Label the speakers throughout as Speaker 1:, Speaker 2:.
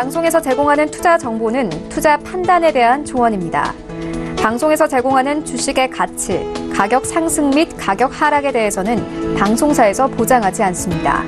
Speaker 1: 방송에서 제공하는 투자 정보는 투자 판단에 대한 조언입니다. 방송에서 제공하는 주식의 가치, 가격 상승 및 가격 하락에 대해서는 방송사에서 보장하지 않습니다.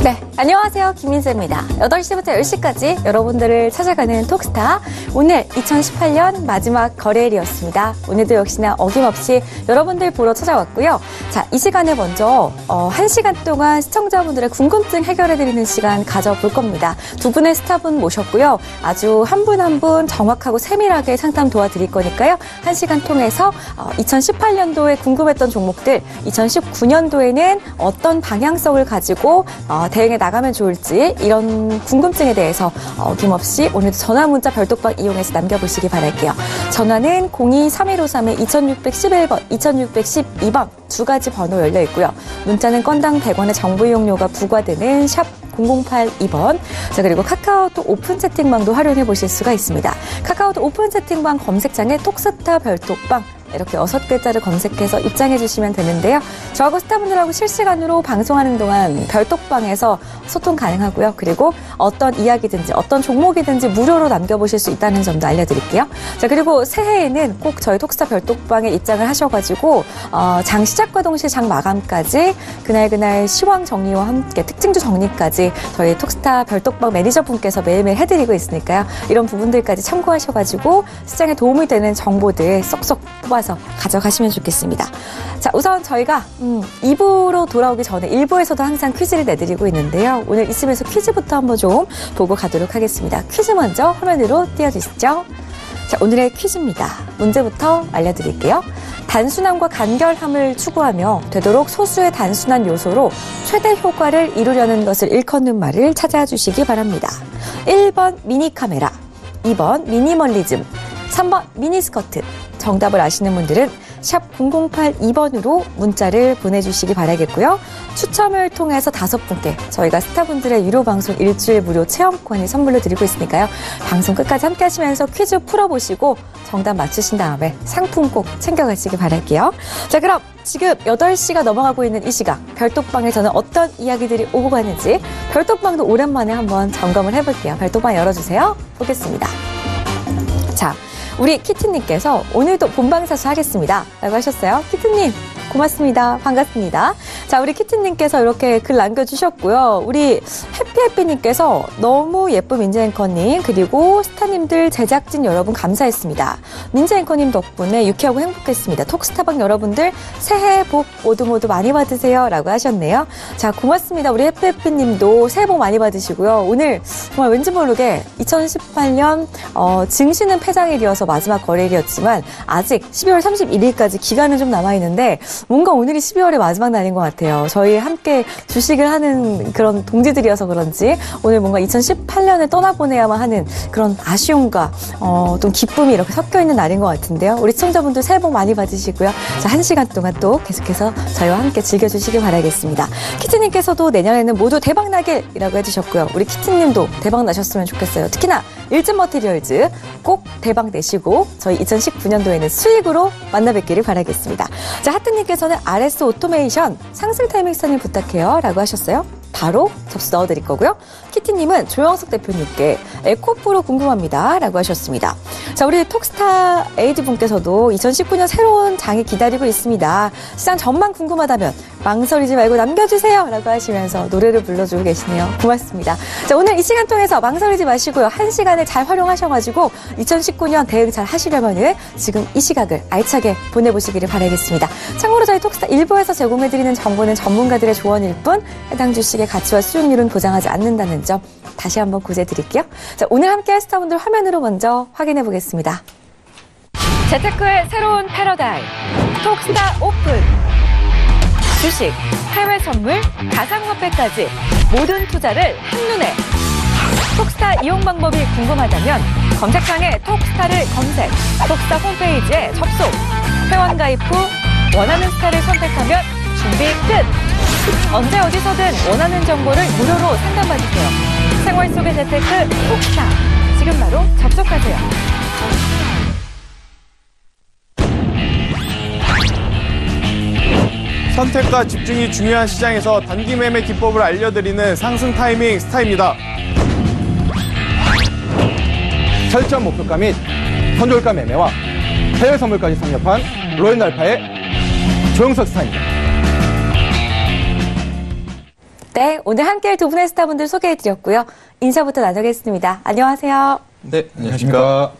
Speaker 2: 네, 안녕하세요. 김민수입니다. 8시부터 10시까지 여러분들을 찾아가는 톡스타. 오늘 2018년 마지막 거래일이었습니다. 오늘도 역시나 어김없이 여러분들 보러 찾아왔고요. 자, 이 시간에 먼저 1시간 동안 시청자분들의 궁금증 해결해드리는 시간 가져볼 겁니다. 두 분의 스타분 모셨고요. 아주 한 분 한 분 정확하고 세밀하게 상담 도와드릴 거니까요. 1시간 통해서 2018년도에 궁금했던 종목들, 2019년도에는 어떤 방향성을 가지고 대응해 나가면 좋을지 이런 궁금증에 대해서 어김없이 오늘도 전화 문자 별도방 이용해서 남겨보시기 바랄게요. 전화는 02-3153-2611번, 2612번 두 가지 번호 열려 있고요. 문자는 건당 100원의 정보 이용료가 부과되는 샵 0082번. 자, 그리고 카카오톡 오픈 채팅방도 활용해 보실 수가 있습니다. 카카오톡 오픈 채팅방 검색창에 톡스타 별톡방 이렇게 6글자를 검색해서 입장해 주시면 되는데요. 저하고 스타분들하고 실시간으로 방송하는 동안 별톡방에서 소통 가능하고요. 그리고 어떤 이야기든지 어떤 종목이든지 무료로 남겨보실 수 있다는 점도 알려드릴게요. 자, 그리고 새해에는 꼭 저희 톡스타 별톡방에 입장을 하셔가지고 장 시작과 동시에 장 마감까지 그날 시황 정리와 함께 특징주 정리까지 저희 톡스타 별톡방 매니저분께서 매일매일 해드리고 있으니까요. 이런 부분들까지 참고하셔가지고 시장에 도움이 되는 정보들 쏙쏙 뽑아서 가져가시면 좋겠습니다. 자, 우선 저희가 2부로 돌아오기 전에 1부에서도 항상 퀴즈를 내드리고 있는데요. 오늘 이쯤에서 퀴즈부터 한번 좀 보고 가도록 하겠습니다. 퀴즈 먼저 화면으로 띄워주시죠. 자, 오늘의 퀴즈입니다. 문제부터 알려드릴게요. 단순함과 간결함을 추구하며 되도록 소수의 단순한 요소로 최대 효과를 이루려는 것을 일컫는 말을 찾아주시기 바랍니다. 1번 미니카메라, 2번 미니멀리즘, 3번 미니스커트. 정답을 아시는 분들은 샵 0082번으로 문자를 보내주시기 바라겠고요. 추첨을 통해서 5분께 저희가 스타분들의 유료 방송 일주일 무료 체험권을 선물로 드리고 있으니까요. 방송 끝까지 함께 하시면서 퀴즈 풀어보시고 정답 맞추신 다음에 상품 꼭 챙겨가시기 바랄게요. 자, 그럼 지금 8시가 넘어가고 있는 이 시각 별톡방에서는 어떤 이야기들이 오고 가는지 별톡방도 오랜만에 한번 점검을 해볼게요. 별톡방 열어주세요. 보겠습니다. 자, 우리 키트님께서 오늘도 본방사수 하겠습니다 라고 하셨어요. 키트님 고맙습니다. 반갑습니다. 자, 우리 키트님께서 이렇게 글 남겨주셨고요. 우리 해피해피님께서 너무 예쁜 민재 앵커님 그리고 스타님들 제작진 여러분 감사했습니다. 민재 앵커님 덕분에 유쾌하고 행복했습니다. 톡스타방 여러분들 새해 복 모두 많이 받으세요 라고 하셨네요. 자, 고맙습니다. 우리 해피해피님도 새해 복 많이 받으시고요. 오늘 정말 왠지 모르게 2018년 증시는 폐장일이어서 마지막 거래일이었지만 아직 12월 31일까지 기간은 좀 남아있는데 뭔가 오늘이 12월의 마지막 날인 것 같아요. 저희 함께 주식을 하는 그런 동지들이어서 그런지 오늘 뭔가 2018년을 떠나보내야만 하는 그런 아쉬움과 좀 기쁨이 이렇게 섞여있는 날인 것 같은데요. 우리 시청자분들 새해 복 많이 받으시고요. 자, 1시간 동안 또 계속해서 저희와 함께 즐겨주시길 바라겠습니다. 키트님께서도 내년에는 모두 대박나길이라고 해주셨고요. 우리 키트님도 대박나셨으면 좋겠어요. 특히나 일진 머티리얼즈 꼭 대박 내시고 저희 2019년도에는 수익으로 만나뵙기를 바라겠습니다. 자, 하트님께서는 RS 오토메이션 상승 타이밍 스타님 부탁해요 라고 하셨어요. 바로 접수 넣어드릴 거고요. 키티님은 조영석 대표님께 에코프로 궁금합니다 라고 하셨습니다. 자, 우리 톡스타 에이드분께서도 2019년 새로운 장이 기다리고 있습니다. 시장 전망 궁금하다면 망설이지 말고 남겨주세요 라고 하시면서 노래를 불러주고 계시네요. 고맙습니다. 자, 오늘 이 시간 통해서 망설이지 마시고요. 1시간을 잘 활용하셔가지고 2019년 대응 잘 하시려면은 지금 이 시각을 알차게 보내보시기를 바라겠습니다. 참고로 저희 톡스타 1부에서 제공해드리는 정보는 전문가들의 조언일 뿐 해당 주식의 가치와 수익률은 보장하지 않는다는 점 다시 한번 고지해드릴게요. 자, 오늘 함께할 스타분들 화면으로 먼저 확인해 보겠습니다.
Speaker 1: 재테크의 새로운 패러다임 톡스타 오픈. 주식, 해외 선물, 가상화폐까지 모든 투자를 한눈에. 톡스타 이용 방법이 궁금하다면 검색창에 톡스타를 검색, 톡스타 홈페이지에 접속, 회원 가입 후 원하는 스타를 선택하면 준비 끝! 언제 어디서든 원하는 정보를 무료로 상담받으세요. 생활 속의 재테크 톡스타. 지금 바로 접속하세요.
Speaker 3: 선택과 집중이 중요한 시장에서 단기 매매 기법을 알려드리는 상승 타이밍 스타입니다.
Speaker 4: 설정 목표가 및 선종가 매매와 해외 선물까지 섭렵한 로엔알파의 조영석 스타입니다.
Speaker 2: 네, 오늘 함께할 두 분의 스타분들 소개해드렸고요. 인사부터 나누겠습니다. 안녕하세요.
Speaker 4: 네, 안녕하십니까.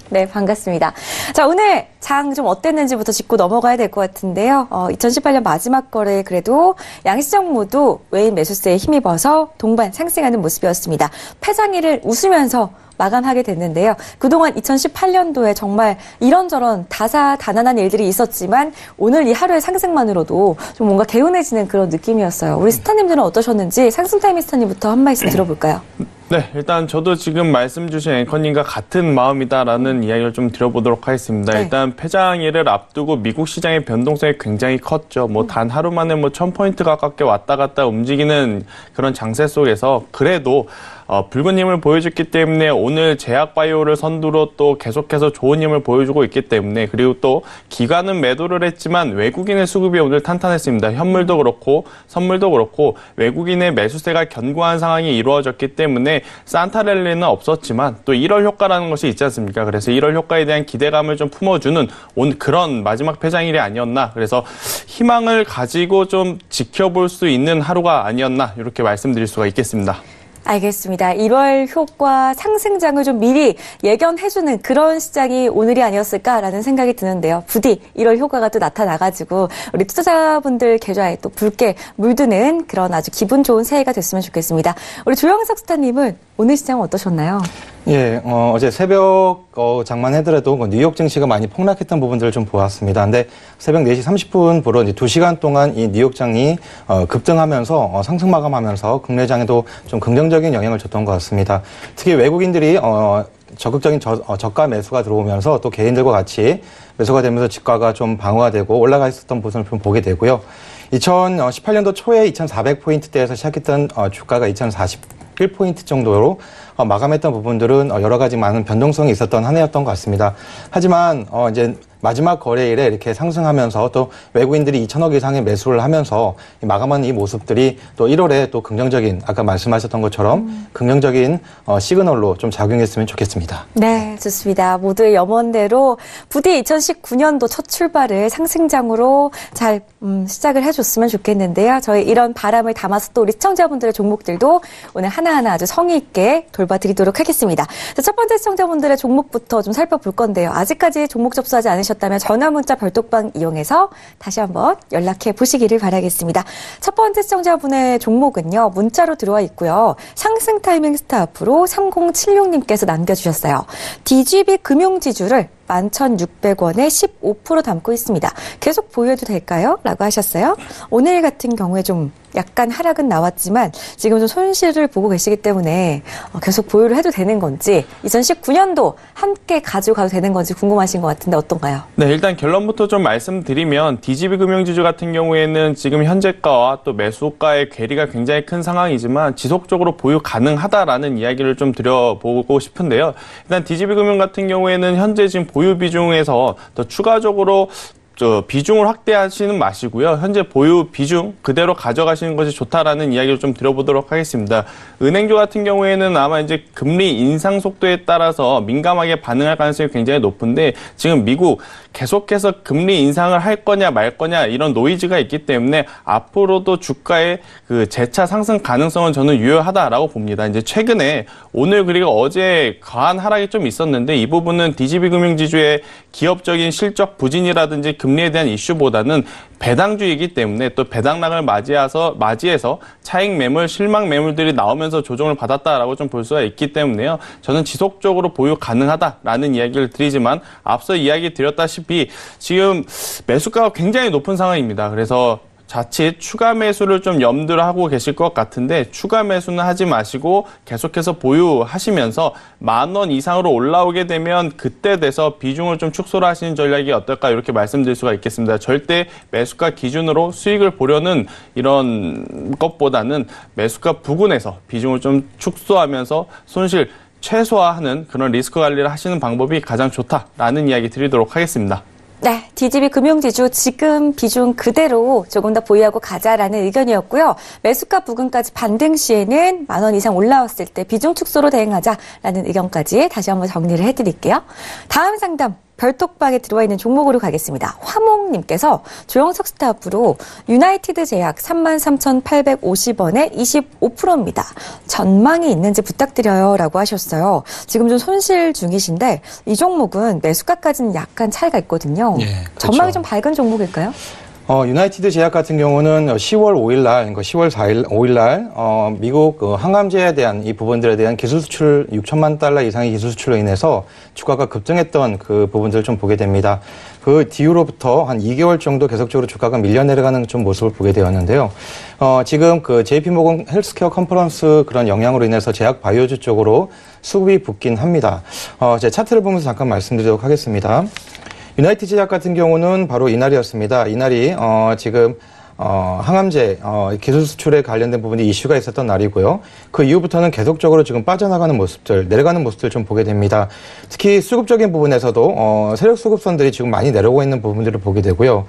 Speaker 2: 네, 반갑습니다. 자, 오늘 장 좀 어땠는지부터 짚고 넘어가야 될 것 같은데요. 2018년 마지막 거래 그래도 양시장 모두 외인 매수세에 힘입어서 동반 상승하는 모습이었습니다. 패장일을 웃으면서 마감하게 됐는데요. 그동안 2018년도에 정말 이런저런 다사다난한 일들이 있었지만 오늘 이 하루의 상승만으로도 좀 뭔가 개운해지는 그런 느낌이었어요. 우리 스타님들은 어떠셨는지 상승 타이밍 스타님부터 한 말씀 들어볼까요?
Speaker 3: 네, 일단 저도 지금 말씀 주신 앵커님과 같은 마음이다라는 이야기를 좀 드려보도록 하겠습니다.
Speaker 2: 네.
Speaker 3: 일단 폐장일을 앞두고 미국 시장의 변동성이 굉장히 컸죠. 단 하루 만에 1000포인트 가깝게 왔다 갔다 움직이는 그런 장세 속에서 그래도 붉은 힘을 보여줬기 때문에 오늘 제약바이오를 선두로 또 계속해서 좋은 힘을 보여주고 있기 때문에, 그리고 또 기관은 매도를 했지만 외국인의 수급이 오늘 탄탄했습니다. 현물도 그렇고 선물도 그렇고 외국인의 매수세가 견고한 상황이 이루어졌기 때문에 산타랠리는 없었지만 또 1월 효과라는 것이 있지 않습니까? 그래서 1월 효과에 대한 기대감을 좀 품어주는 오늘 그런 마지막 폐장일이 아니었나, 그래서 희망을 가지고 좀 지켜볼 수 있는 하루가 아니었나, 이렇게 말씀드릴 수가 있겠습니다.
Speaker 2: 알겠습니다. 1월 효과 상승장을 좀 미리 예견해주는 그런 시장이 오늘이 아니었을까라는 생각이 드는데요. 부디 1월 효과가 또 나타나가지고 우리 투자자분들 계좌에 또 붉게 물드는 그런 아주 기분 좋은 새해가 됐으면 좋겠습니다. 우리 조영석 스타님은 오늘 시장은 어떠셨나요?
Speaker 4: 예, 어제 새벽 장만 해더라도 뉴욕 증시가 많이 폭락했던 부분들을 좀 보았습니다. 근데 새벽 4시 30분부로 이제 2시간 동안 이 뉴욕장이 급등하면서 상승 마감하면서 국내장에도 좀 긍정적인 영향을 줬던 것 같습니다. 특히 외국인들이 적극적인 저가 매수가 들어오면서 또 개인들과 같이 매수가 되면서 지가가 좀 방어가 되고 올라가 있었던 모습을 좀 보게 되고요. 2018년도 초에 2,400포인트대에서 시작했던 주가가 2,041포인트 정도로 마감했던 부분들은 여러 가지 많은 변동성이 있었던 한 해였던 것 같습니다. 하지만 이제 마지막 거래일에 이렇게 상승하면서 또 외국인들이 2천억 이상의 매수를 하면서 마감한 이 모습들이 또 1월에 또 긍정적인, 아까 말씀하셨던 것처럼 긍정적인 시그널로 좀 작용했으면 좋겠습니다.
Speaker 2: 네, 좋습니다. 모두의 염원대로 부디 2019년도 첫 출발을 상승장으로 잘 시작을 해줬으면 좋겠는데요. 저희 이런 바람을 담아서 또 우리 시청자분들의 종목들도 오늘 하나하나 아주 성의 있게 돌봐드리도록 하겠습니다. 자, 첫 번째 시청자분들의 종목부터 좀 살펴볼 건데요. 아직까지 종목 접수하지 않으셨다면 전화 문자 별도방 이용해서 다시 한번 연락해 보시기를 바라겠습니다. 첫 번째 시청자분의 종목은요, 문자로 들어와 있고요. 상승 타이밍 스타 앞으로 3076님께서 남겨주셨어요. DGB 금융지주를 11,600원에 15% 담고 있습니다. 계속 보유해도 될까요? 라고 하셨어요. 오늘 같은 경우에 좀 약간 하락은 나왔지만 지금 좀 손실을 보고 계시기 때문에 계속 보유를 해도 되는 건지 2019년도 함께 가져가도 되는 건지 궁금하신 것 같은데 어떤가요?
Speaker 3: 네, 일단 결론부터 좀 말씀드리면 DGB 금융지주 같은 경우에는 지금 현재가와 또 매수가의 괴리가 굉장히 큰 상황이지만 지속적으로 보유 가능하다라는 이야기를 좀 드려보고 싶은데요. 일단 DGB 금융 같은 경우에는 현재 지금 보유 비중에서 더 추가적으로 비중을 확대하시는 마시고요. 현재 보유 비중 그대로 가져가시는 것이 좋다라는 이야기를 좀 드려보도록 하겠습니다. 은행주 같은 경우에는 아마 이제 금리 인상 속도에 따라서 민감하게 반응할 가능성이 굉장히 높은데 지금 미국 계속해서 금리 인상을 할 거냐 말 거냐 이런 노이즈가 있기 때문에 앞으로도 주가의 그 재차 상승 가능성은 저는 유효하다라고 봅니다. 이제 최근에 오늘 그리고 어제 과한 하락이 좀 있었는데 이 부분은 DGB 금융지주의 기업적인 실적 부진이라든지 금리에 대한 이슈보다는 배당주이기 때문에 또 배당락을 맞이해서 차익 매물, 실망 매물들이 나오면서 조정을 받았다라고 좀 볼 수가 있기 때문에요. 저는 지속적으로 보유 가능하다라는 이야기를 드리지만 앞서 이야기 드렸다시피 지금 매수가가 굉장히 높은 상황입니다. 그래서 자칫 추가 매수를 좀 염두를 하고 계실 것 같은데 추가 매수는 하지 마시고 계속해서 보유하시면서 10,000원 이상으로 올라오게 되면 그때 돼서 비중을 좀 축소를 하시는 전략이 어떨까 이렇게 말씀드릴 수가 있겠습니다. 절대 매수가 기준으로 수익을 보려는 이런 것보다는 매수가 부근에서 비중을 좀 축소하면서 손실 최소화하는 그런 리스크 관리를 하시는 방법이 가장 좋다라는 이야기 드리도록 하겠습니다.
Speaker 2: 네, DGB 금융지주 지금 비중 그대로 조금 더 보유하고 가자라는 의견이었고요. 매수가 부근까지 반등 시에는 10,000원 이상 올라왔을 때 비중 축소로 대응하자라는 의견까지 다시 한번 정리를 해드릴게요. 다음 상담. 별톡방에 들어와 있는 종목으로 가겠습니다. 화목님께서 조영석 스타업으로 유나이티드 제약 33,850원에 25%입니다. 전망이 있는지 부탁드려요 라고 하셨어요. 지금 좀 손실 중이신데 이 종목은 매수가까지는 약간 차이가 있거든요.
Speaker 4: 예, 그렇죠.
Speaker 2: 전망이 좀 밝은 종목일까요?
Speaker 4: 유나이티드 제약 같은 경우는 10월 5일 날, 그러니까 10월 5일 날, 미국 항암제에 대한 이 부분들에 대한 기술 수출 6천만 달러 이상의 기술 수출로 인해서 주가가 급등했던 그 부분들을 좀 보게 됩니다. 그 뒤로부터 한 2개월 정도 계속적으로 주가가 밀려 내려가는 좀 모습을 보게 되었는데요. 지금 그 JP모건 헬스케어 컨퍼런스 그런 영향으로 인해서 제약 바이오주 쪽으로 수급이 붙긴 합니다. 제 차트를 보면서 잠깐 말씀드리도록 하겠습니다. 유나이티드 제약 같은 경우는 바로 이날이었습니다. 이날이 지금 항암제 기술 수출에 관련된 부분이 이슈가 있었던 날이고요. 그 이후부터는 계속적으로 지금 빠져나가는 모습들, 내려가는 모습들 좀 보게 됩니다. 특히 수급적인 부분에서도 세력 수급선들이 지금 많이 내려오고 있는 부분들을 보게 되고요.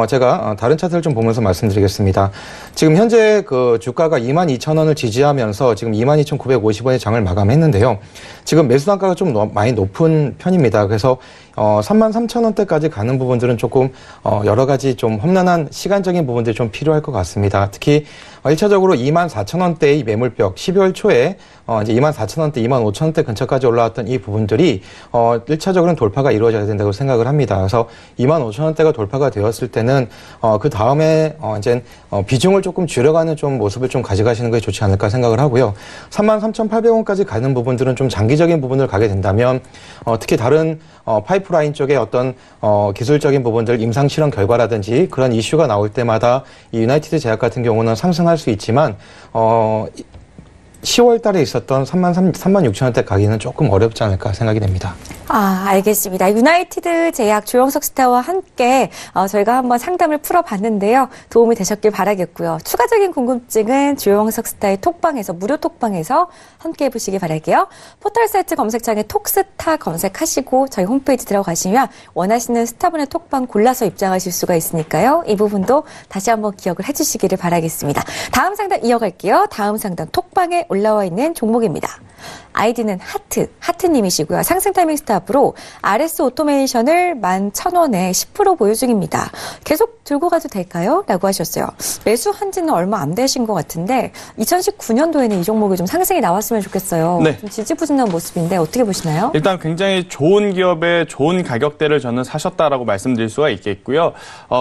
Speaker 4: 제가 다른 차트를 좀 보면서 말씀드리겠습니다. 지금 현재 그 주가가 22,000원을 지지하면서 지금 22,950원의 장을 마감했는데요. 지금 매수 단가가 좀 많이 높은 편입니다. 그래서 33,000원대까지 가는 부분들은 조금 여러 가지 좀 험난한 시간적인 부분들이 좀 필요할 것 같습니다. 특히 1차적으로 24,000원대의 매물벽 12월 초에 이제 24,000원대, 25,000원대 근처까지 올라왔던 이 부분들이 1차적으로는 돌파가 이루어져야 된다고 생각을 합니다. 그래서 25,000원대가 돌파가 되었을 때는 그 다음에 이제 비중을 조금 줄여가는 좀 모습을 좀 가져가시는 게 좋지 않을까 생각을 하고요. 33,800원까지 가는 부분들은 좀 장기적인 부분을 가게 된다면 특히 다른 파이프라인 쪽에 어떤 기술적인 부분들 임상 실험 결과라든지 그런 이슈가 나올 때마다 이 유나이티드 제약 같은 경우는 상승할 수 있지만 10월 달에 있었던 36,000원대 가기는 조금 어렵지 않을까 생각이 됩니다.
Speaker 2: 알겠습니다. 유나이티드 제약 조영석 스타와 함께 저희가 한번 상담을 풀어봤는데요. 도움이 되셨길 바라겠고요. 추가적인 궁금증은 조영석 스타의 톡방에서 무료 톡방에서 함께 해보시기 바랄게요. 포털 사이트 검색창에 톡스타 검색하시고 저희 홈페이지 들어가시면 원하시는 스타분의 톡방 골라서 입장하실 수가 있으니까요. 이 부분도 다시 한번 기억을 해주시기를 바라겠습니다. 다음 상담 이어갈게요. 다음 상담 톡방에 올라와 있는 종목입니다. 아이디는 하트님이시고요. 상승 타이밍 스탑으로 RS 오토메이션을 11,000원에 10% 보유 중입니다. 계속 들고 가도 될까요? 라고 하셨어요. 매수한 지는 얼마 안 되신 것 같은데 2019년도에는 이 종목이 좀 상승이 나왔으면 좋겠어요.
Speaker 3: 네.
Speaker 2: 좀 지지부진한 모습인데 어떻게 보시나요?
Speaker 3: 일단 굉장히 좋은 기업의 좋은 가격대를 저는 사셨다라고 말씀드릴 수가 있겠고요.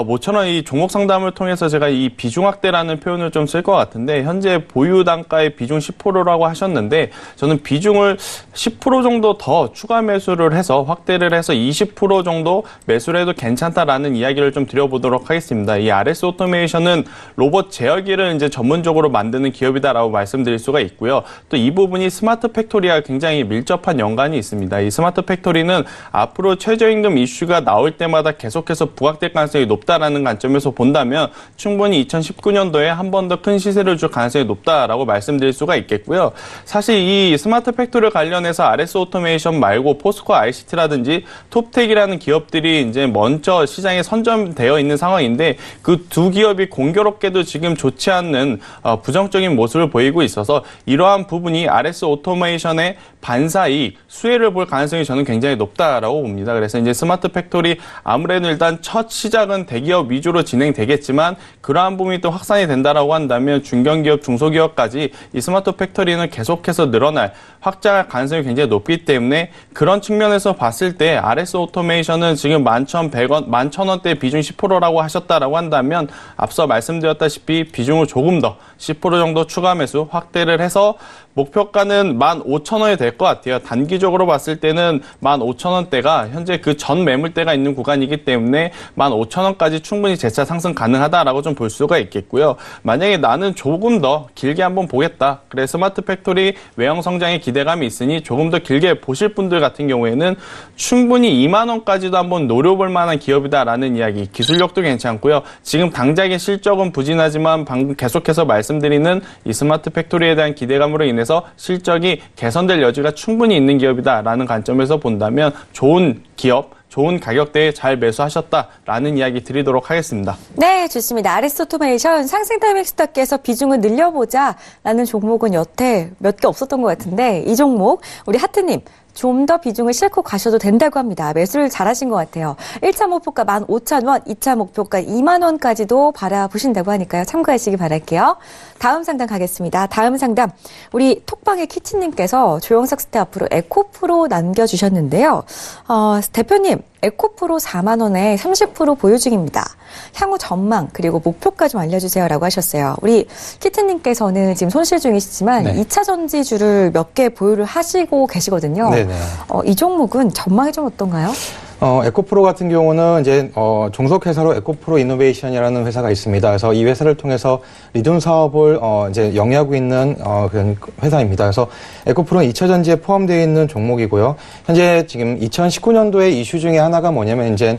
Speaker 3: 모처럼 이 종목 상담을 통해서 제가 이 비중 확대라는 표현을 좀 쓸 것 같은데 현재 보유 단가의 비중 10%라고 하셨는데 저는 비중을 10% 정도 더 추가 매수를 해서 확대를 해서 20% 정도 매수를 해도 괜찮다라는 이야기를 좀 드려보도록 하겠습니다. 이 RS 오토메이션은 로봇 제어기를 이제 전문적으로 만드는 기업이다라고 말씀드릴 수가 있고요. 또 이 부분이 스마트 팩토리와 굉장히 밀접한 연관이 있습니다. 이 스마트 팩토리는 앞으로 최저임금 이슈가 나올 때마다 계속해서 부각될 가능성이 높다라는 관점에서 본다면 충분히 2019년도에 한 번 더 큰 시세를 줄 가능성이 높다라고 말씀드릴 수가 있겠고요. 사실 이 스마트 팩토리 관련해서 RS 오토메이션 말고 포스코 ICT라든지 톱텍이라는 기업들이 이제 먼저 시장에 선점되어 있는 상황인데 그 두 기업이 공교롭게도 지금 좋지 않는 부정적인 모습을 보이고 있어서 이러한 부분이 RS 오토메이션의 반사이익 수혜를 볼 가능성이 저는 굉장히 높다라고 봅니다. 그래서 이제 스마트 팩토리 아무래도 일단 첫 시작은 대기업 위주로 진행되겠지만 그러한 부분이 또 확산이 된다라고 한다면 중견기업, 중소기업까지 이 스마트 팩토리는 계속해서 늘어날 확장할 가능성이 굉장히 높기 때문에 그런 측면에서 봤을 때 RS 오토메이션은 지금 11,100원 비중 10%라고 하셨다라고 한다면 앞서 말씀드렸다시피 비중을 조금 더 10% 정도 추가 매수 확대를 해서 목표가는 15,000원이 될 것 같아요. 단기적으로 봤을 때는 15,000원대가 현재 그 전 매물대가 있는 구간이기 때문에 15,000원까지 충분히 재차 상승 가능하다라고 좀 볼 수가 있겠고요. 만약에 나는 조금 더 길게 한번 보겠다. 그래 스마트 팩토리 외형 성장에 기대감이 있으니 조금 더 길게 보실 분들 같은 경우에는 충분히 2만 원까지도 한번 노려볼 만한 기업이다라는 이야기. 기술력도 괜찮고요. 지금 당장의 실적은 부진하지만 방금 계속해서 말씀드리는 이 스마트 팩토리에 대한 기대감으로 인해서 실적이 개선될 여지가 충분히 있는 기업이다라는 관점에서 본다면 좋은 기업, 좋은 가격대에 잘 매수하셨다라는 이야기 드리도록 하겠습니다.
Speaker 2: 네, 좋습니다. 아레스 오토메이션 상승 타이밍 스타트에서 비중을 늘려보자라는 종목은 여태 몇 개 없었던 것 같은데 이 종목 우리 하트님 좀 더 비중을 싣고 가셔도 된다고 합니다. 매수를 잘하신 것 같아요. 1차 목표가 15,000원, 2차 목표가 2만 원까지도 바라보신다고 하니까요. 참고하시기 바랄게요. 다음 상담 가겠습니다. 다음 상담 우리 톡방의 키친님께서 조영석 스태프로 에코프로 남겨주셨는데요. 대표님 에코프로 4만 원에 30% 보유 중입니다. 향후 전망 그리고 목표까지 좀 알려주세요라고 하셨어요. 우리 키트님께서는 지금 손실 중이시지만
Speaker 4: 네.
Speaker 2: 2차 전지주를 몇 개 보유를 하시고 계시거든요.
Speaker 4: 네네.
Speaker 2: 이 종목은 전망이 좀 어떤가요?
Speaker 4: 에코프로 같은 경우는 이제 종속회사로 에코프로 이노베이션이라는 회사가 있습니다. 그래서 이 회사를 통해서 리튬 사업을 이제 영위하고 있는 그런 회사입니다. 그래서 에코프로는 2차 전지에 포함되어 있는 종목이고요. 현재 지금 2019년도에 이슈 중에 하나가 뭐냐면 이제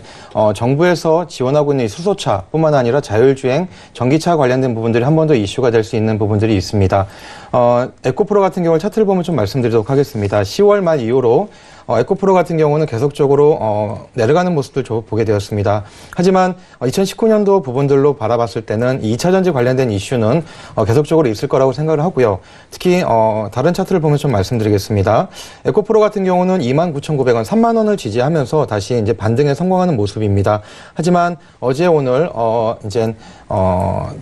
Speaker 4: 정부에서 지원하고 있는 이 수소차뿐만 아니라 자율주행 전기차 관련된 부분들이 한 번 더 이슈가 될 수 있는 부분들이 있습니다. 에코프로 같은 경우는 차트를 보면 좀 말씀드리도록 하겠습니다. 10월 말 이후로 에코프로 같은 경우는 계속적으로 내려가는 모습을 보게 되었습니다. 하지만 2019년도 부분들로 바라봤을 때는 2차 전지 관련된 이슈는 계속적으로 있을 거라고 생각을 하고요. 특히 다른 차트를 보면 좀 말씀드리겠습니다. 에코프로 같은 경우는 29,900원, 3만 원을 지지하면서 다시 이제 반등에 성공하는 모습입니다. 하지만 어제 오늘 이제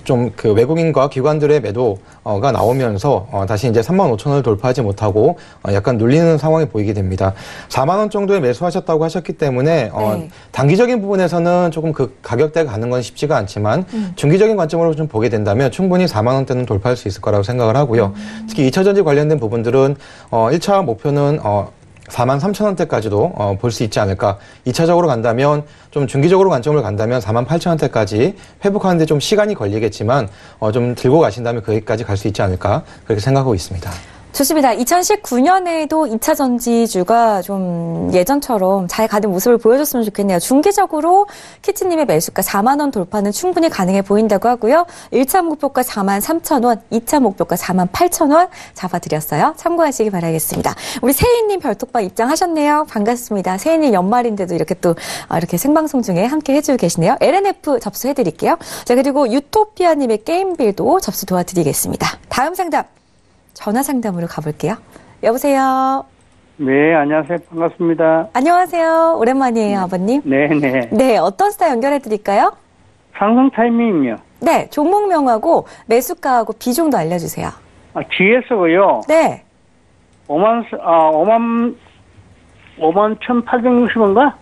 Speaker 4: 좀 그 외국인과 기관들의 매도가 나오면서 다시 이제 35,000원을 돌파하지 못하고 약간 눌리는 상황이 보이게 됩니다. 4만 원 정도에 매수하셨다고 하셨기 때문에
Speaker 2: 네.
Speaker 4: 단기적인 부분에서는 조금 그 가격대가 가는 건 쉽지가 않지만 중기적인 관점으로 좀 보게 된다면 충분히 4만 원대는 돌파할 수 있을 거라고 생각을 하고요. 특히 2차 전지 관련된 부분들은 1차 목표는 43,000원대까지도 볼 수 있지 않을까. 2차적으로 간다면 좀 중기적으로 관점을 간다면 48,000원대까지 회복하는 데 좀 시간이 걸리겠지만 좀 들고 가신다면 거기까지 갈 수 있지 않을까 그렇게 생각하고 있습니다.
Speaker 2: 좋습니다. 2019년에도 2차 전지주가 좀 예전처럼 잘 가는 모습을 보여줬으면 좋겠네요. 중기적으로 키트님의 매수가 4만 원 돌파는 충분히 가능해 보인다고 하고요. 1차 목표가 43,000원, 2차 목표가 48,000원 잡아드렸어요. 참고하시기 바라겠습니다. 우리 세희님 별톡방 입장하셨네요. 반갑습니다. 세희님 연말인데도 이렇게 또 이렇게 생방송 중에 함께 해주고 계시네요. LNF 접수해드릴게요. 자, 그리고 유토피아님의 게임빌도 접수 도와드리겠습니다. 다음 상담. 전화 상담으로 가볼게요. 여보세요.
Speaker 5: 네, 안녕하세요. 반갑습니다.
Speaker 2: 안녕하세요. 오랜만이에요, 아버님.
Speaker 5: 네네.
Speaker 2: 네, 어떤 스타 연결해드릴까요?
Speaker 5: 상승 타이밍이요.
Speaker 2: 네, 종목명하고 매수가하고 비중도 알려주세요.
Speaker 5: GS고요.
Speaker 2: 네.
Speaker 5: 51,860원가?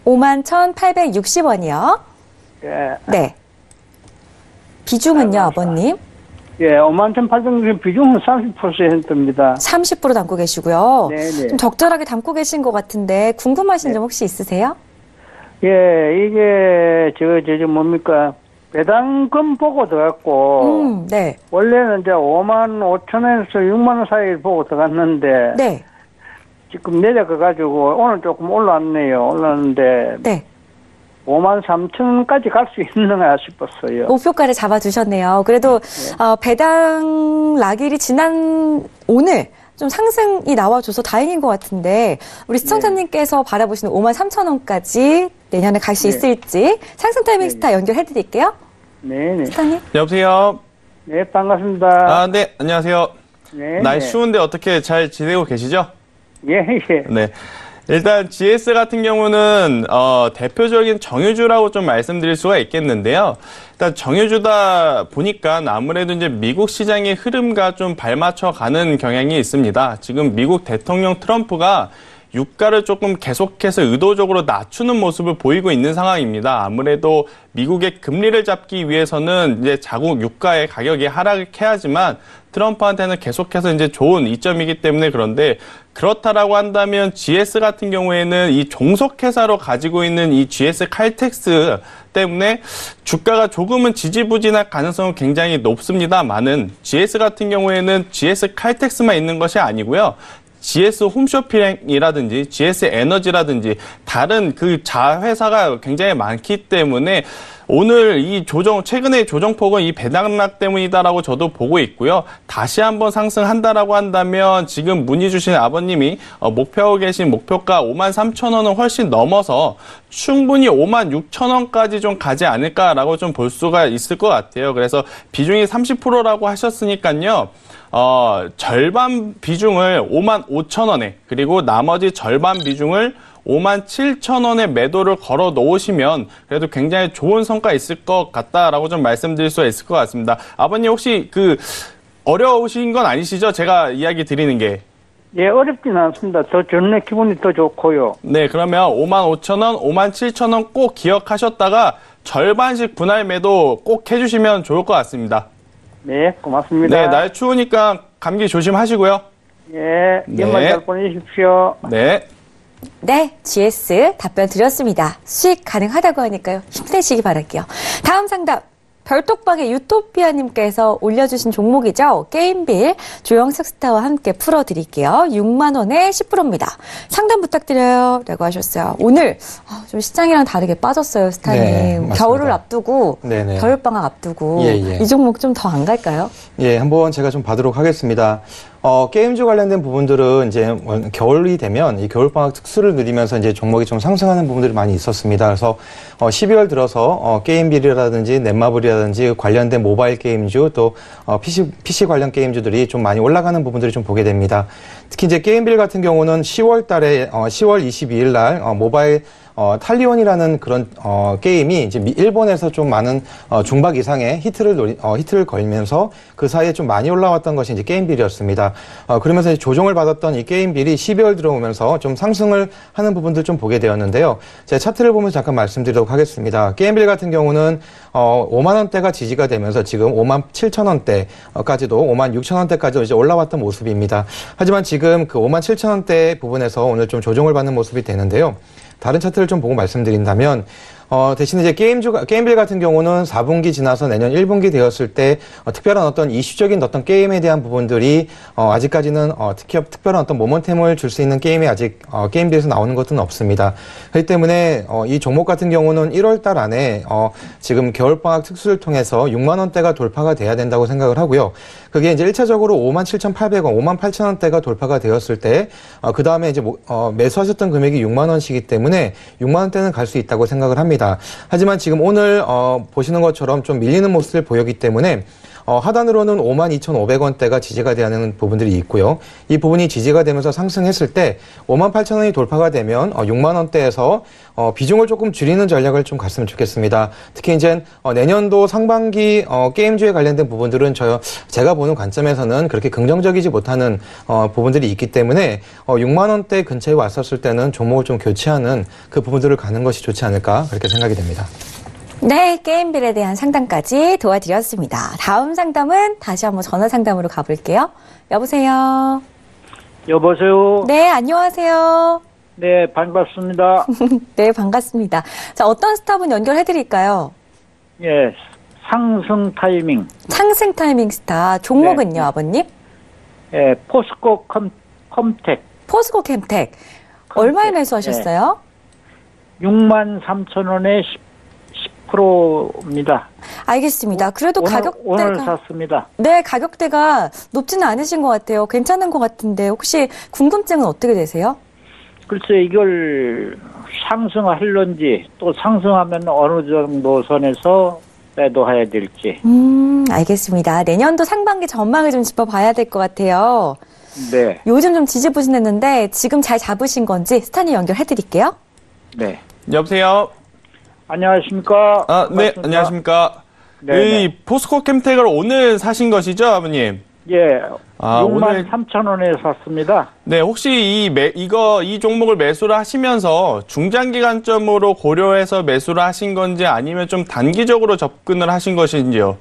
Speaker 2: 51,860원이요.
Speaker 5: 예.
Speaker 2: 네. 비중은요, 아버님?
Speaker 5: 예, 51,860원 비중은 30%입니다.
Speaker 2: 30% 담고 계시고요.
Speaker 5: 네네.
Speaker 2: 좀 적절하게 담고 계신 것 같은데 궁금하신 점 혹시 있으세요?
Speaker 5: 예, 이게, 뭡니까. 배당금 보고 들어갔고,
Speaker 2: 네.
Speaker 5: 원래는 이제 55,000원에서 6만원 사이 보고 들어갔는데,
Speaker 2: 네.
Speaker 5: 지금 내려가가지고 오늘 조금 올랐네요. 올랐는데,
Speaker 2: 네.
Speaker 5: 53,000원까지 갈 수 있는가 싶었어요.
Speaker 2: 목표가를 잡아두셨네요. 그래도 배당 락일이 지난 오늘 좀 상승이 나와줘서 다행인 것 같은데 우리 시청자님께서 바라보시는 53,000원까지 내년에 갈 수
Speaker 5: 네.
Speaker 2: 있을지 상승 타이밍 스타 연결해드릴게요.
Speaker 5: 네네.
Speaker 2: 스타님.
Speaker 3: 여보세요?
Speaker 5: 네, 반갑습니다.
Speaker 3: 네, 안녕하세요.
Speaker 5: 네.
Speaker 3: 날
Speaker 5: 네.
Speaker 3: 추운데 어떻게 잘 지내고 계시죠?
Speaker 5: 예, 예.
Speaker 3: 네. 일단 GS 같은 경우는 대표적인 정유주라고 좀 말씀드릴 수가 있겠는데요. 일단 정유주다 보니까 아무래도 이제 미국 시장의 흐름과 좀 발맞춰 가는 경향이 있습니다. 지금 미국 대통령 트럼프가 유가를 조금 계속해서 의도적으로 낮추는 모습을 보이고 있는 상황입니다. 아무래도 미국의 금리를 잡기 위해서는 이제 자국 유가의 가격이 하락해야지만 트럼프한테는 계속해서 이제 좋은 이점이기 때문에 그런데 그렇다라고 한다면 GS 같은 경우에는 이 종속회사로 가지고 있는 이 GS 칼텍스 때문에 주가가 조금은 지지부진할 가능성은 굉장히 높습니다만은 GS 같은 경우에는 GS 칼텍스만 있는 것이 아니고요. GS 홈쇼핑이라든지 GS 에너지라든지 다른 그 자회사가 굉장히 많기 때문에 오늘 이 최근의 조정폭은 이 배당락 때문이다라고 저도 보고 있고요. 다시 한번 상승한다라고 한다면 지금 문의 주신 아버님이 목표하고 계신 목표가 53,000원은 훨씬 넘어서 충분히 56,000원까지 좀 가지 않을까라고 좀 볼 수가 있을 것 같아요. 그래서 비중이 30%라고 하셨으니까요. 절반 비중을 55,000원에 그리고 나머지 절반 비중을 57,000원에 매도를 걸어 놓으시면 그래도 굉장히 좋은 성과 있을 것 같다라고 좀 말씀드릴 수 있을 것 같습니다. 아버님 혹시 어려우신 건 아니시죠? 제가 이야기 드리는 게.
Speaker 5: 예, 어렵지는 않습니다. 더 좋네, 기분이 더 좋고요.
Speaker 3: 네, 그러면 55,000원, 57,000원 꼭 기억하셨다가 절반씩 분할 매도 꼭 해주시면 좋을 것 같습니다.
Speaker 5: 네, 고맙습니다.
Speaker 3: 네, 날 추우니까 감기 조심하시고요.
Speaker 5: 예, 연말 잘 보내십시오.
Speaker 3: 네.
Speaker 2: 네, GS 답변 드렸습니다. 수익 가능하다고 하니까요. 힘내시기 바랄게요. 다음 상담. 별톡방의 유토피아님께서 올려주신 종목이죠. 게임빌 조영석 스타와 함께 풀어드릴게요. 6만 원에 10%입니다. 상담 부탁드려요. 라고 하셨어요. 오늘 좀 시장이랑 다르게 빠졌어요, 스타님.
Speaker 4: 네, 맞습니다.
Speaker 2: 겨울을 앞두고,
Speaker 4: 네네.
Speaker 2: 겨울방학 앞두고
Speaker 4: 예, 예.
Speaker 2: 이 종목 좀 더 안 갈까요?
Speaker 4: 예, 한번 제가 좀 봐도록 하겠습니다. 게임주 관련된 부분들은 이제 겨울이 되면 이 겨울방학 특수를 누리면서 이제 종목이 좀 상승하는 부분들이 많이 있었습니다. 그래서 12월 들어서 게임빌이라든지 넷마블이라든지 관련된 모바일 게임주 또 PC 관련 게임주들이 좀 많이 올라가는 부분들이 좀 보게 됩니다. 특히 이제 게임빌 같은 경우는 10월 달에 10월 22일 날 모바일 탈리온이라는 그런 게임이 이제 일본에서 좀 많은 중박 이상의 히트를 걸면서 그 사이에 좀 많이 올라왔던 것이 이제 게임빌이었습니다. 그러면서 이제 조정을 받았던 이 게임빌이 12월 들어오면서 좀 상승을 하는 부분들 좀 보게 되었는데요. 제가 차트를 보면서 잠깐 말씀드리도록 하겠습니다. 게임빌 같은 경우는 5만 원대가 지지가 되면서 지금 5만 7천 원대까지도 5만 6천 원대까지 이제 올라왔던 모습입니다. 하지만 지금 그 5만 7천 원대 부분에서 오늘 좀 조정을 받는 모습이 되는데요. 다른 차트를 좀 보고 말씀드린다면 대신에 이제 게임빌 같은 경우는 4분기 지나서 내년 1분기 되었을 때 특별한 어떤 이슈적인 어떤 게임에 대한 부분들이 아직까지는 특별한 어떤 모멘텀을 줄 수 있는 게임이 아직 게임빌에서 나오는 것은 없습니다. 그렇기 때문에 이 종목 같은 경우는 1월 달 안에 지금 겨울방학 특수를 통해서 6만 원대가 돌파가 돼야 된다고 생각을 하고요. 그게 이제 1차적으로 57,800원, 58,000원대가 돌파가 되었을 때 그 다음에 이제 매수하셨던 금액이 6만 원씩이기 때문에 6만 원대는 갈 수 있다고 생각을 합니다. 하지만 지금 오늘 보시는 것처럼 좀 밀리는 모습을 보였기 때문에 하단으로는 52,500원대가 지지가 되는 부분들이 있고요. 이 부분이 지지가 되면서 상승했을 때 58,000원이 돌파가 되면 6만 원대에서 비중을 조금 줄이는 전략을 좀 갔으면 좋겠습니다. 특히 이제 내년도 상반기 게임주에 관련된 부분들은 제가 보는 관점에서는 그렇게 긍정적이지 못하는 부분들이 있기 때문에 6만 원대 근처에 왔었을 때는 종목을 좀 교체하는 그 부분들을 가는 것이 좋지 않을까 그렇게 생각이 됩니다.
Speaker 2: 네, 게임빌에 대한 상담까지 도와드렸습니다. 다음 상담은 다시 한번 전화 상담으로 가볼게요. 여보세요?
Speaker 5: 여보세요?
Speaker 2: 네, 안녕하세요.
Speaker 5: 네, 반갑습니다.
Speaker 2: 네, 반갑습니다. 자, 어떤 스타분 연결해드릴까요?
Speaker 5: 예, 상승 타이밍.
Speaker 2: 상승 타이밍 스타. 종목은요,
Speaker 5: 네.
Speaker 2: 아버님?
Speaker 5: 예, 포스코 컴텍.
Speaker 2: 포스코 캠텍. 얼마에 매수하셨어요?
Speaker 5: 63,000원에 10%입니다.
Speaker 2: 알겠습니다. 그래도
Speaker 5: 오늘
Speaker 2: 가격대가.
Speaker 5: 샀습니다.
Speaker 2: 네, 가격대가 높지는 않으신 것 같아요. 괜찮은 것 같은데, 혹시 궁금증은 어떻게 되세요?
Speaker 5: 글쎄 이걸 상승할런지 또 상승하면 어느 정도 선에서 매도해야 될지.
Speaker 2: 알겠습니다. 내년도 상반기 전망을 좀 짚어봐야 될 것 같아요.
Speaker 5: 네.
Speaker 2: 요즘 좀 지지부진했는데 지금 잘 잡으신 건지 스타님 연결해드릴게요.
Speaker 5: 네.
Speaker 3: 여보세요?
Speaker 5: 안녕하십니까?
Speaker 3: 네,
Speaker 5: 반갑습니다.
Speaker 3: 안녕하십니까?
Speaker 5: 네.
Speaker 3: 이 포스코 캠텍을 오늘 사신 것이죠, 아버님?
Speaker 5: 예.
Speaker 3: 오늘
Speaker 5: 63,000원에 샀습니다.
Speaker 3: 네, 혹시 이 종목을 매수를 하시면서 중장기관점으로 고려해서 매수를 하신 건지 아니면 좀 단기적으로 접근을 하신 것인지요?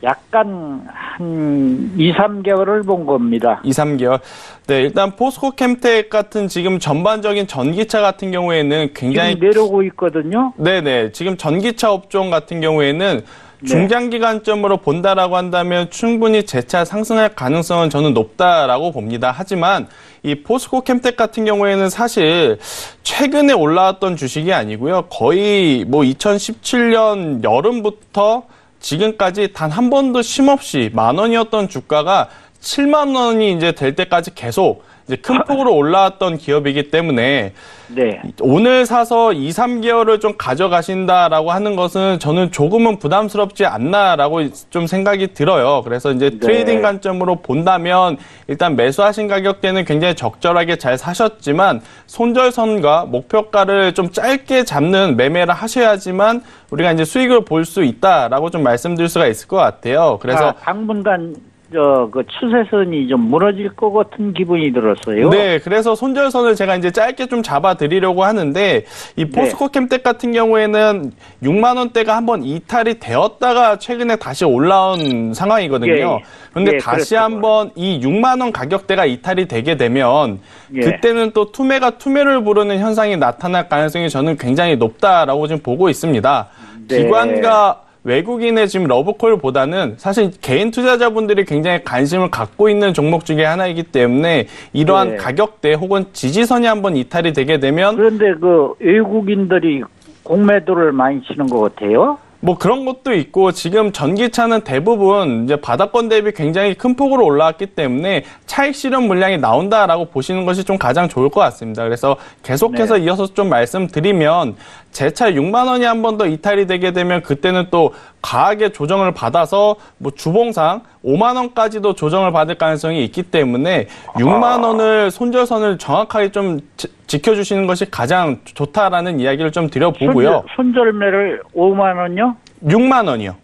Speaker 5: 약간 한 2, 3개월을 본 겁니다.
Speaker 3: 2, 3개월. 네, 일단 포스코 캠텍 같은 지금 전반적인 전기차 같은 경우에는 굉장히
Speaker 5: 지금 내려오고 있거든요.
Speaker 3: 네네. 지금 전기차 업종 같은 경우에는 중장기 관점으로 본다라고 한다면 충분히 재차 상승할 가능성은 저는 높다라고 봅니다. 하지만 이 포스코 캠텍 같은 경우에는 사실 최근에 올라왔던 주식이 아니고요. 거의 뭐 2017년 여름부터 지금까지 단 한 번도 쉼없이 10,000원이었던 주가가 70,000원이 이제 될 때까지 계속 이제 큰 폭으로 올라왔던 기업이기 때문에
Speaker 5: 네.
Speaker 3: 오늘 사서 2, 3개월을 좀 가져가신다라고 하는 것은 저는 조금은 부담스럽지 않나라고 좀 생각이 들어요. 그래서 이제
Speaker 5: 네.
Speaker 3: 트레이딩 관점으로 본다면 일단 매수하신 가격대는 굉장히 적절하게 잘 사셨지만 손절선과 목표가를 좀 짧게 잡는 매매를 하셔야지만 우리가 이제 수익을 볼 수 있다라고 좀 말씀드릴 수가 있을 것 같아요. 그래서
Speaker 5: 당분간 그 추세선이 좀 무너질 것 같은 기분이 들었어요.
Speaker 3: 네, 그래서 손절선을 제가 이제 짧게 좀 잡아드리려고 하는데 이 포스코 캠텍 같은 경우에는 6만 원대가 한번 이탈이 되었다가 최근에 다시 올라온 상황이거든요. 그런데 다시 한번 이 6만 원 가격대가 이탈이 되게 되면 그때는 또 투매가 투매를 부르는 현상이 나타날 가능성이 저는 굉장히 높다라고 지금 보고 있습니다.
Speaker 5: 네.
Speaker 3: 기관과 외국인의 지금 러브콜보다는 사실 개인 투자자분들이 굉장히 관심을 갖고 있는 종목 중에 하나이기 때문에 이러한 가격대 혹은 지지선이 한번 이탈이 되게 되면
Speaker 5: 그런데 그 외국인들이 공매도를 많이 치는 것 같아요.
Speaker 3: 뭐 그런 것도 있고 지금 전기차는 대부분 이제 바닥권 대비 굉장히 큰 폭으로 올라왔기 때문에 차익 실현 물량이 나온다라고 보시는 것이 좀 가장 좋을 것 같습니다. 그래서 계속해서 이어서 좀 말씀드리면 재차 6만 원이 한 번 더 이탈이 되게 되면 그때는 또 과하게 조정을 받아서 뭐 주봉상 5만 원까지도 조정을 받을 가능성이 있기 때문에 6만 원을 손절선을 정확하게 좀 지켜주시는 것이 가장 좋다라는 이야기를 좀 드려보고요.
Speaker 5: 손절매를 5만 원요?
Speaker 3: 6만 원이요.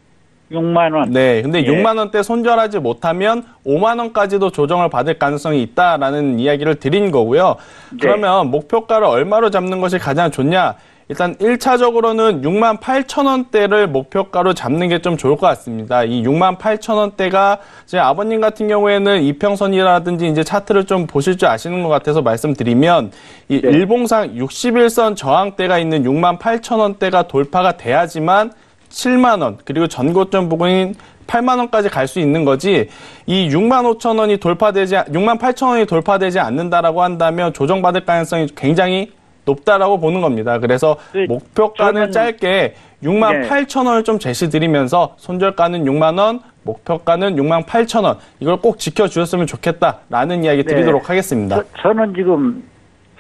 Speaker 5: 6만 원.
Speaker 3: 네, 근데 6만 원대 손절하지 못하면 5만 원까지도 조정을 받을 가능성이 있다라는 이야기를 드린 거고요. 그러면 목표가를 얼마로 잡는 것이 가장 좋냐? 일단 1차적으로는 6만 8천 원대를 목표가로 잡는 게 좀 좋을 것 같습니다. 이 6만 8천 원대가 제 아버님 같은 경우에는 이평선이라든지 이제 차트를 좀 보실 줄 아시는 것 같아서 말씀드리면 이 일봉상 61선 저항대가 있는 6만 8천 원대가 돌파가 돼야지만 7만 원 그리고 전고점 부근인 8만 원까지 갈 수 있는 거지 이 6만 5천 원이 6만 8천 원이 돌파되지 않는다라고 한다면 조정받을 가능성이 굉장히 높다라고 보는 겁니다. 그래서 목표가는 짧게 6만 8천 원을 좀 제시드리면서 손절가는 6만 원, 목표가는 6만 8천 원 이걸 꼭 지켜주셨으면 좋겠다라는 이야기 드리도록 하겠습니다.
Speaker 5: 저는 지금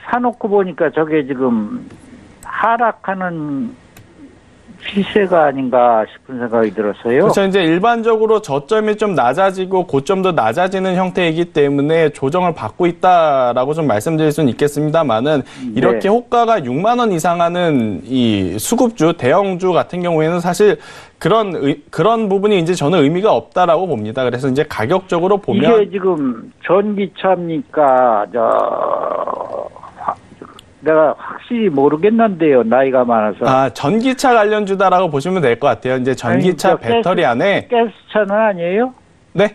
Speaker 5: 사놓고 보니까 저게 지금 하락하는 시세가 아닌가 싶은 생각이 들었어요.
Speaker 3: 그렇죠. 이제 일반적으로 저점이 좀 낮아지고 고점도 낮아지는 형태이기 때문에 조정을 받고 있다라고 좀 말씀드릴 수는 있겠습니다만은 이렇게 호가가 6만 원 이상 하는 이 수급주, 대형주 같은 경우에는 사실 그런 부분이 이제 저는 의미가 없다라고 봅니다. 그래서 이제 가격적으로 보면
Speaker 5: 이게 지금 전기차입니까? 내가 확실히 모르겠는데요. 나이가 많아서.
Speaker 3: 전기차 관련주다라고 보시면 될 것 같아요. 이제 전기차 배터리 안에
Speaker 5: 가스차는 아니에요?
Speaker 3: 네.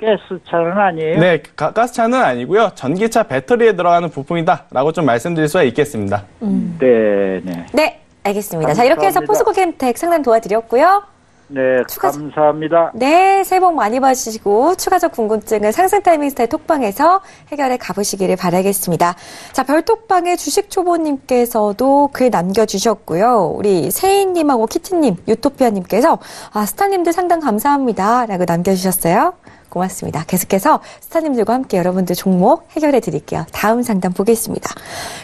Speaker 5: 가스차는 아니에요?
Speaker 3: 네, 가스차는 아니고요. 전기차 배터리에 들어가는 부품이다라고 좀 말씀드릴 수가 있겠습니다.
Speaker 2: 네, 알겠습니다. 자, 이렇게 해서 포스코 캠텍 상담 도와드렸고요.
Speaker 5: 네, 감사합니다.
Speaker 2: 네, 새해 복 많이 받으시고 추가적 궁금증은 상승 타이밍 스타일 톡방에서 해결해 가보시기를 바라겠습니다. 자, 별톡방의 주식초보님께서도 글 남겨주셨고요. 우리 세인님하고 키티님, 유토피아님께서 스타님들 상담 감사합니다 라고 남겨주셨어요. 고맙습니다. 계속해서 스타님들과 함께 여러분들 종목 해결해 드릴게요. 다음 상담 보겠습니다.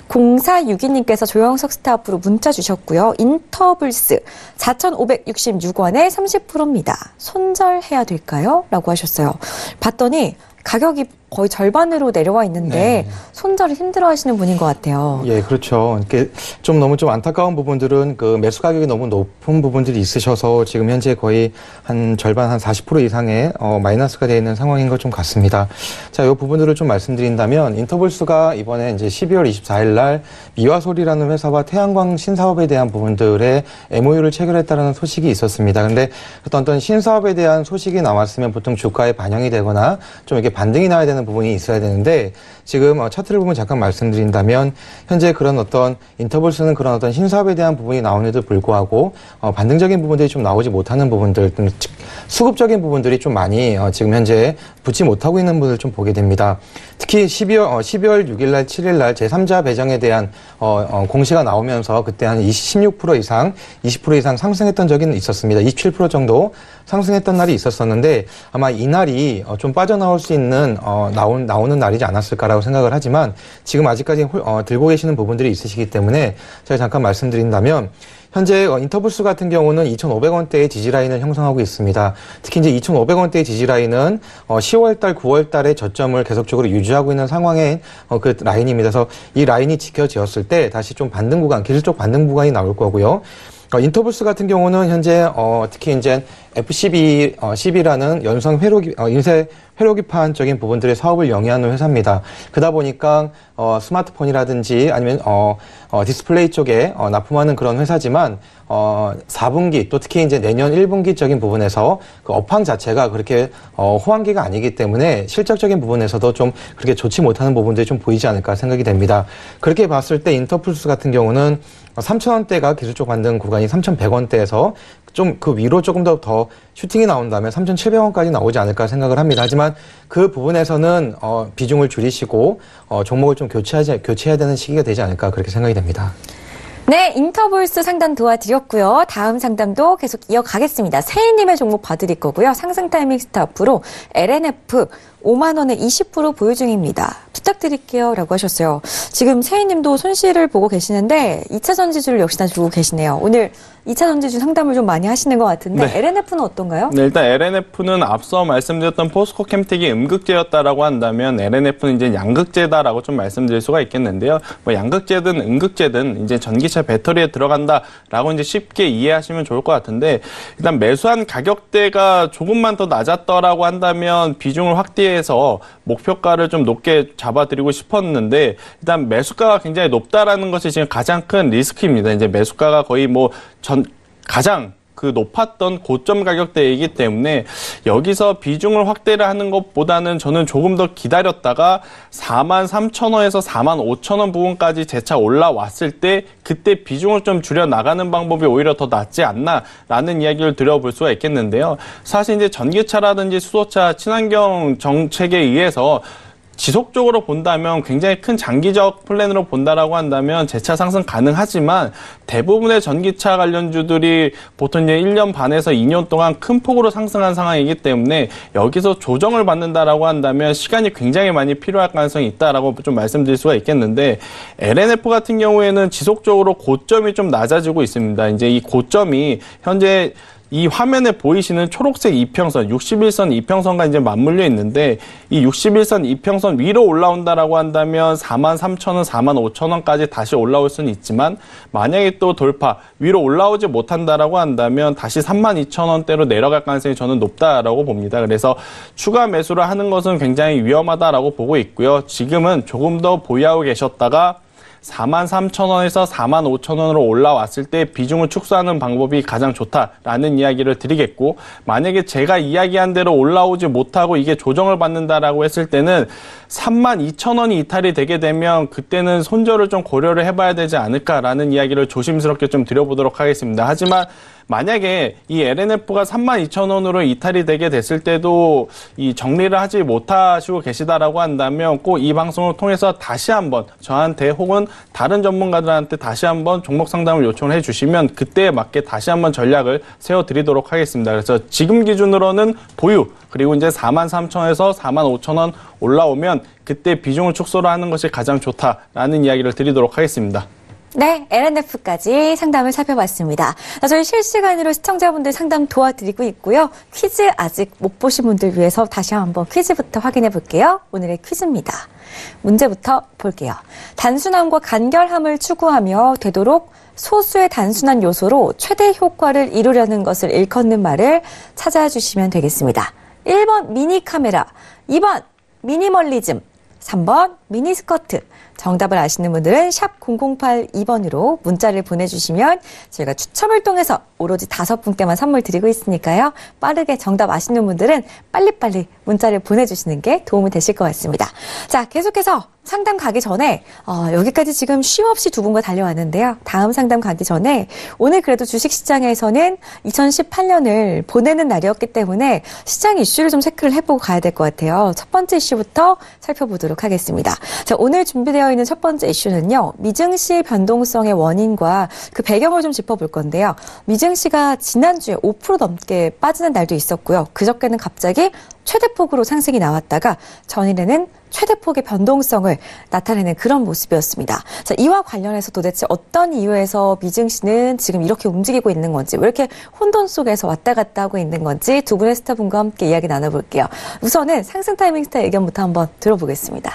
Speaker 2: 0462님께서 조영석 스타 앞으로 문자 주셨고요. 인터블스 4,566원에 30%입니다. 손절해야 될까요? 라고 하셨어요. 봤더니 가격이 거의 절반으로 내려와 있는데 손절을 힘들어하시는 분인 것 같아요.
Speaker 4: 예, 그렇죠. 이렇게 좀 너무 좀 안타까운 부분들은 그 매수 가격이 너무 높은 부분들이 있으셔서 지금 현재 거의 한 절반 한 40% 이상의 마이너스가 되어 있는 상황인 것 좀 같습니다. 자, 이 부분들을 좀 말씀드린다면 인터블스가 이번에 이제 12월 24일 날 미화솔이라는 회사와 태양광 신사업에 대한 부분들의 MOU를 체결했다는 소식이 있었습니다. 근데 어떤 신사업에 대한 소식이 나왔으면 보통 주가에 반영이 되거나 좀 이렇게 반등이 나야 되는 되는 부분이 있어야 되는데 지금 차트를 보면 잠깐 말씀드린다면 현재 그런 어떤 인터벌스는 그런 어떤 신사업에 대한 부분이 나오는데도 불구하고 반등적인 부분들이 좀 나오지 못하는 부분들, 수급적인 부분들이 좀 많이 지금 현재 붙지 못하고 있는 부분을 좀 보게 됩니다. 특히 12월 6일 날, 7일 날 제3자 배정에 대한 공시가 나오면서 그때 한 16% 이상, 20% 이상 상승했던 적이 있었습니다. 27% 정도 상승했던 날이 있었었는데 아마 이 날이 좀 빠져나올 수 있는 나오는 날이지 않았을까라고 생각을 하지만 지금 아직까지 들고 계시는 부분들이 있으시기 때문에 제가 잠깐 말씀드린다면 현재 인터불스 같은 경우는 2,500원대의 지지라인을 형성하고 있습니다. 특히 이제 2,500원대의 지지라인은 10월달, 9월달에 저점을 계속적으로 유지하고 있는 상황의 그 라인입니다. 그래서 이 라인이 지켜지었을 때 다시 좀 반등 구간, 기술적 반등 구간이 나올 거고요. 인터불스 같은 경우는 현재 특히 이제 F12라는 연성 인쇄 회로기판적인 부분들의 사업을 영위하는 회사입니다. 그러다 보니까 스마트폰이라든지 아니면 디스플레이 쪽에 납품하는 그런 회사지만 4분기 또 특히 이제 내년 1분기적인 부분에서 그 업황 자체가 그렇게 호황기가 아니기 때문에 실적적인 부분에서도 좀 그렇게 좋지 못하는 부분들이 좀 보이지 않을까 생각이 됩니다. 그렇게 봤을 때 인터플스 같은 경우는 3,000원대가 기술적 반등 구간이 3,100원대에서 좀 그 위로 조금 더 슈팅이 나온다면 3,700원까지 나오지 않을까 생각을 합니다. 하지만 그 부분에서는 비중을 줄이시고 종목을 좀 교체해야 되는 시기가 되지 않을까 그렇게 생각이 됩니다.
Speaker 2: 네, 인터볼스 상담 도와드렸고요. 다음 상담도 계속 이어가겠습니다. 세희님의 종목 봐드릴 거고요. 상승 타이밍 스탑으로 LNF 5만 원에 20% 보유 중입니다. 부탁드릴게요. 라고 하셨어요. 지금 세희님도 손실을 보고 계시는데 2차 전지주를 역시나 주고 계시네요. 오늘 2차 전지주 상담을 좀 많이 하시는 것 같은데
Speaker 3: 네.
Speaker 2: LNF는 어떤가요?
Speaker 3: 네, 일단 LNF는 앞서 말씀드렸던 포스코 캠텍이 음극재였다라고 한다면 LNF는 이제 양극재다라고 좀 말씀드릴 수가 있겠는데요. 뭐 양극재든 음극재든 이제 전기차 배터리에 들어간다라고 이제 쉽게 이해하시면 좋을 것 같은데 일단 매수한 가격대가 조금만 더 낮았더라고 한다면 비중을 확대해서 목표가를 좀 높게 잡아드리고 싶었는데 일단 매수가가 굉장히 높다라는 것이 지금 가장 큰 리스크입니다. 이제 매수가가 거의 뭐 가장 그 높았던 고점 가격대이기 때문에 여기서 비중을 확대를 하는 것보다는 저는 조금 더 기다렸다가 43,000원에서 45,000원 부분까지 재차 올라왔을 때 그때 비중을 좀 줄여 나가는 방법이 오히려 더 낫지 않나라는 이야기를 드려볼 수가 있겠는데요. 사실 이제 전기차라든지 수소차 친환경 정책에 의해서 지속적으로 본다면 굉장히 큰 장기적 플랜으로 본다라고 한다면 재차 상승 가능하지만 대부분의 전기차 관련주들이 보통 이제 1년 반에서 2년 동안 큰 폭으로 상승한 상황이기 때문에 여기서 조정을 받는다라고 한다면 시간이 굉장히 많이 필요할 가능성이 있다라고 좀 말씀드릴 수가 있겠는데 LNF 같은 경우에는 지속적으로 고점이 좀 낮아지고 있습니다. 이제 이 고점이 현재 이 화면에 보이시는 초록색 이평선, 61선 이평선과 이제 맞물려 있는데 이 61선 이평선 위로 올라온다라고 한다면 43,000원, 45,000원까지 다시 올라올 수는 있지만 만약에 또 돌파, 위로 올라오지 못한다라고 한다면 다시 32,000원대로 내려갈 가능성이 저는 높다라고 봅니다. 그래서 추가 매수를 하는 것은 굉장히 위험하다라고 보고 있고요. 지금은 조금 더 보유하고 계셨다가 43,000원에서 45,000원으로 올라왔을 때 비중을 축소하는 방법이 가장 좋다라는 이야기를 드리겠고 만약에 제가 이야기한 대로 올라오지 못하고 이게 조정을 받는다라고 했을 때는 32,000원이 이탈이 되게 되면 그때는 손절을 좀 고려를 해봐야 되지 않을까라는 이야기를 조심스럽게 좀 드려보도록 하겠습니다. 하지만 만약에 이 LNF가 32,000원으로 이탈이 되게 됐을 때도 이 정리를 하지 못하시고 계시다라고 한다면 꼭 이 방송을 통해서 다시 한번 저한테 혹은 다른 전문가들한테 다시 한번 종목 상담을 요청을 해주시면 그때에 맞게 다시 한번 전략을 세워드리도록 하겠습니다. 그래서 지금 기준으로는 보유 그리고 이제 43,000원에서 45,000원 올라오면 그때 비중을 축소를 하는 것이 가장 좋다라는 이야기를 드리도록 하겠습니다.
Speaker 2: 네, LNF까지 상담을 살펴봤습니다. 저희 실시간으로 시청자분들 상담 도와드리고 있고요. 퀴즈 아직 못 보신 분들 위해서 다시 한번 퀴즈부터 확인해 볼게요. 오늘의 퀴즈입니다. 문제부터 볼게요. 단순함과 간결함을 추구하며 되도록 소수의 단순한 요소로 최대 효과를 이루려는 것을 일컫는 말을 찾아주시면 되겠습니다. 1번 미니 카메라, 2번 미니멀리즘, 3번 미니스커트. 정답을 아시는 분들은 샵 0082번으로 문자를 보내주시면 저희가 추첨을 통해서 오로지 5분께만 선물 드리고 있으니까요. 빠르게 정답 아시는 분들은 빨리빨리 문자를 보내주시는 게 도움이 되실 것 같습니다. 자, 계속해서 상담 가기 전에 여기까지 지금 쉼없이 두 분과 달려왔는데요. 다음 상담 가기 전에 오늘 그래도 주식시장에서는 2018년을 보내는 날이었기 때문에 시장 이슈를 좀 체크를 해보고 가야 될 것 같아요. 첫 번째 이슈부터 살펴보도록 하겠습니다. 자, 오늘 준비되어 있는 첫 번째 이슈는요. 미증시 변동성의 원인과 그 배경을 좀 짚어볼 건데요. 미증시가 지난주에 5% 넘게 빠지는 날도 있었고요. 그저께는 갑자기 최대폭으로 상승이 나왔다가 전일에는 최대폭의 변동성을 나타내는 그런 모습이었습니다. 자, 이와 관련해서 도대체 어떤 이유에서 미증시는 지금 이렇게 움직이고 있는 건지, 왜 이렇게 혼돈 속에서 왔다 갔다 하고 있는 건지 두 분의 스타분과 함께 이야기 나눠볼게요. 우선은 상승 타이밍 스타 의견부터 한번 들어보겠습니다.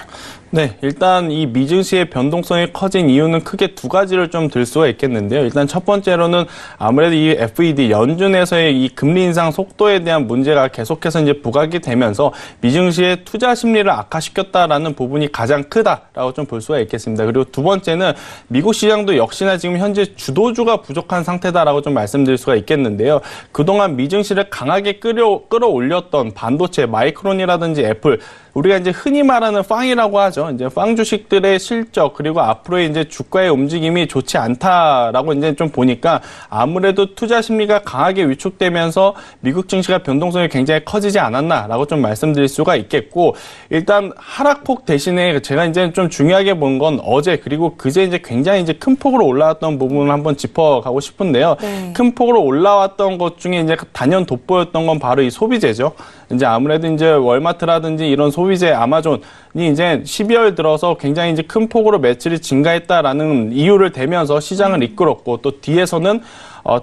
Speaker 3: 네, 일단 이 미증시의 변동성이 커진 이유는 크게 두 가지를 좀 들 수가 있겠는데요. 일단 첫 번째로는 아무래도 이 FED 연준에서의 이 금리 인상 속도에 대한 문제가 계속해서 이제 부각이 되면서 미증시의 투자 심리를 악화시켰다라는 부분이 가장 크다라고 좀 볼 수가 있겠습니다. 그리고 두 번째는 미국 시장도 역시나 지금 현재 주도주가 부족한 상태다라고 좀 말씀드릴 수가 있겠는데요. 그동안 미증시를 강하게 끌어올렸던 반도체, 마이크론이라든지 애플, 우리가 이제 흔히 말하는 팡이라고 하죠. 이제 팡 주식들의 실적 그리고 앞으로의 이제 주가의 움직임이 좋지 않다라고 이제 좀 보니까 아무래도 투자 심리가 강하게 위축되면서 미국 증시가 변동성이 굉장히 커지지 않았나라고 좀 말씀드릴 수가 있겠고, 일단 하락폭 대신에 제가 이제 좀 중요하게 본 건 어제 그리고 그제 이제 굉장히 이제 큰 폭으로 올라왔던 부분을 한번 짚어가고 싶은데요. 네. 큰 폭으로 올라왔던 것 중에 이제 단연 돋보였던 건 바로 이 소비재죠. 이제 아무래도 이제 월마트라든지 이런 소비재, 아마존이 이제 12월 들어서 굉장히 이제 큰 폭으로 매출이 증가했다라는 이유를 대면서 시장을 이끌었고, 또 뒤에서는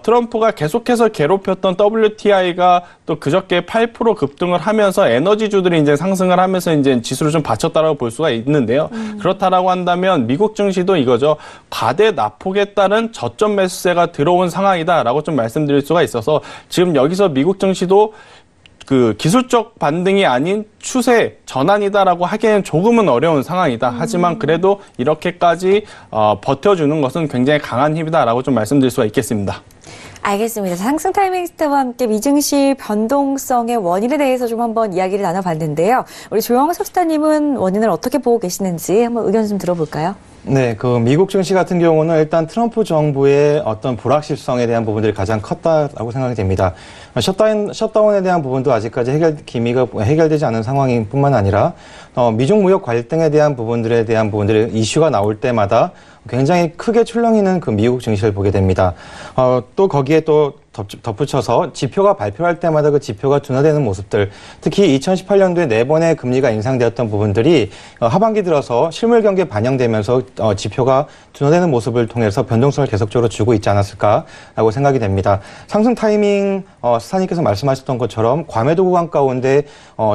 Speaker 3: 트럼프가 계속해서 괴롭혔던 WTI가 또 그저께 8% 급등을 하면서 에너지주들이 이제 상승을 하면서 이제 지수를 좀 받쳤다라고 볼 수가 있는데요. 그렇다라고 한다면 미국 증시도 이거죠. 과대 낙폭에 따른 저점 매수세가 들어온 상황이다라고 좀 말씀드릴 수가 있어서 지금 여기서 미국 증시도 그 기술적 반등이 아닌 추세 전환이다라고 하기에는 조금은 어려운 상황이다. 하지만 그래도 이렇게까지 버텨주는 것은 굉장히 강한 힘이다라고 좀 말씀드릴 수가 있겠습니다.
Speaker 2: 알겠습니다. 상승 타이밍 스타와 함께 미증시 변동성의 원인에 대해서 좀 한번 이야기를 나눠봤는데요. 우리 조영석 스타님은 원인을 어떻게 보고 계시는지 한번 의견 좀 들어볼까요?
Speaker 4: 네, 그 미국 증시 같은 경우는 일단 트럼프 정부의 어떤 불확실성에 대한 부분들이 가장 컸다라고 생각이 됩니다. 셧다운에 대한 부분도 아직까지 기미가 해결되지 않은 상황인 뿐만 아니라 미중 무역 갈등에 대한 부분들이 이슈가 나올 때마다 굉장히 크게 출렁이는 그 미국 증시를 보게 됩니다. 또 거기에 또 덧붙여서 지표가 발표할 때마다 그 지표가 둔화되는 모습들, 특히 2018년도에 4번의 금리가 인상되었던 부분들이 하반기 들어서 실물 경기에 반영되면서 지표가 둔화되는 모습을 통해서 변동성을 계속적으로 주고 있지 않았을까라고 생각이 됩니다. 상승 타이밍 스타님께서 말씀하셨던 것처럼 과매도 구간 가운데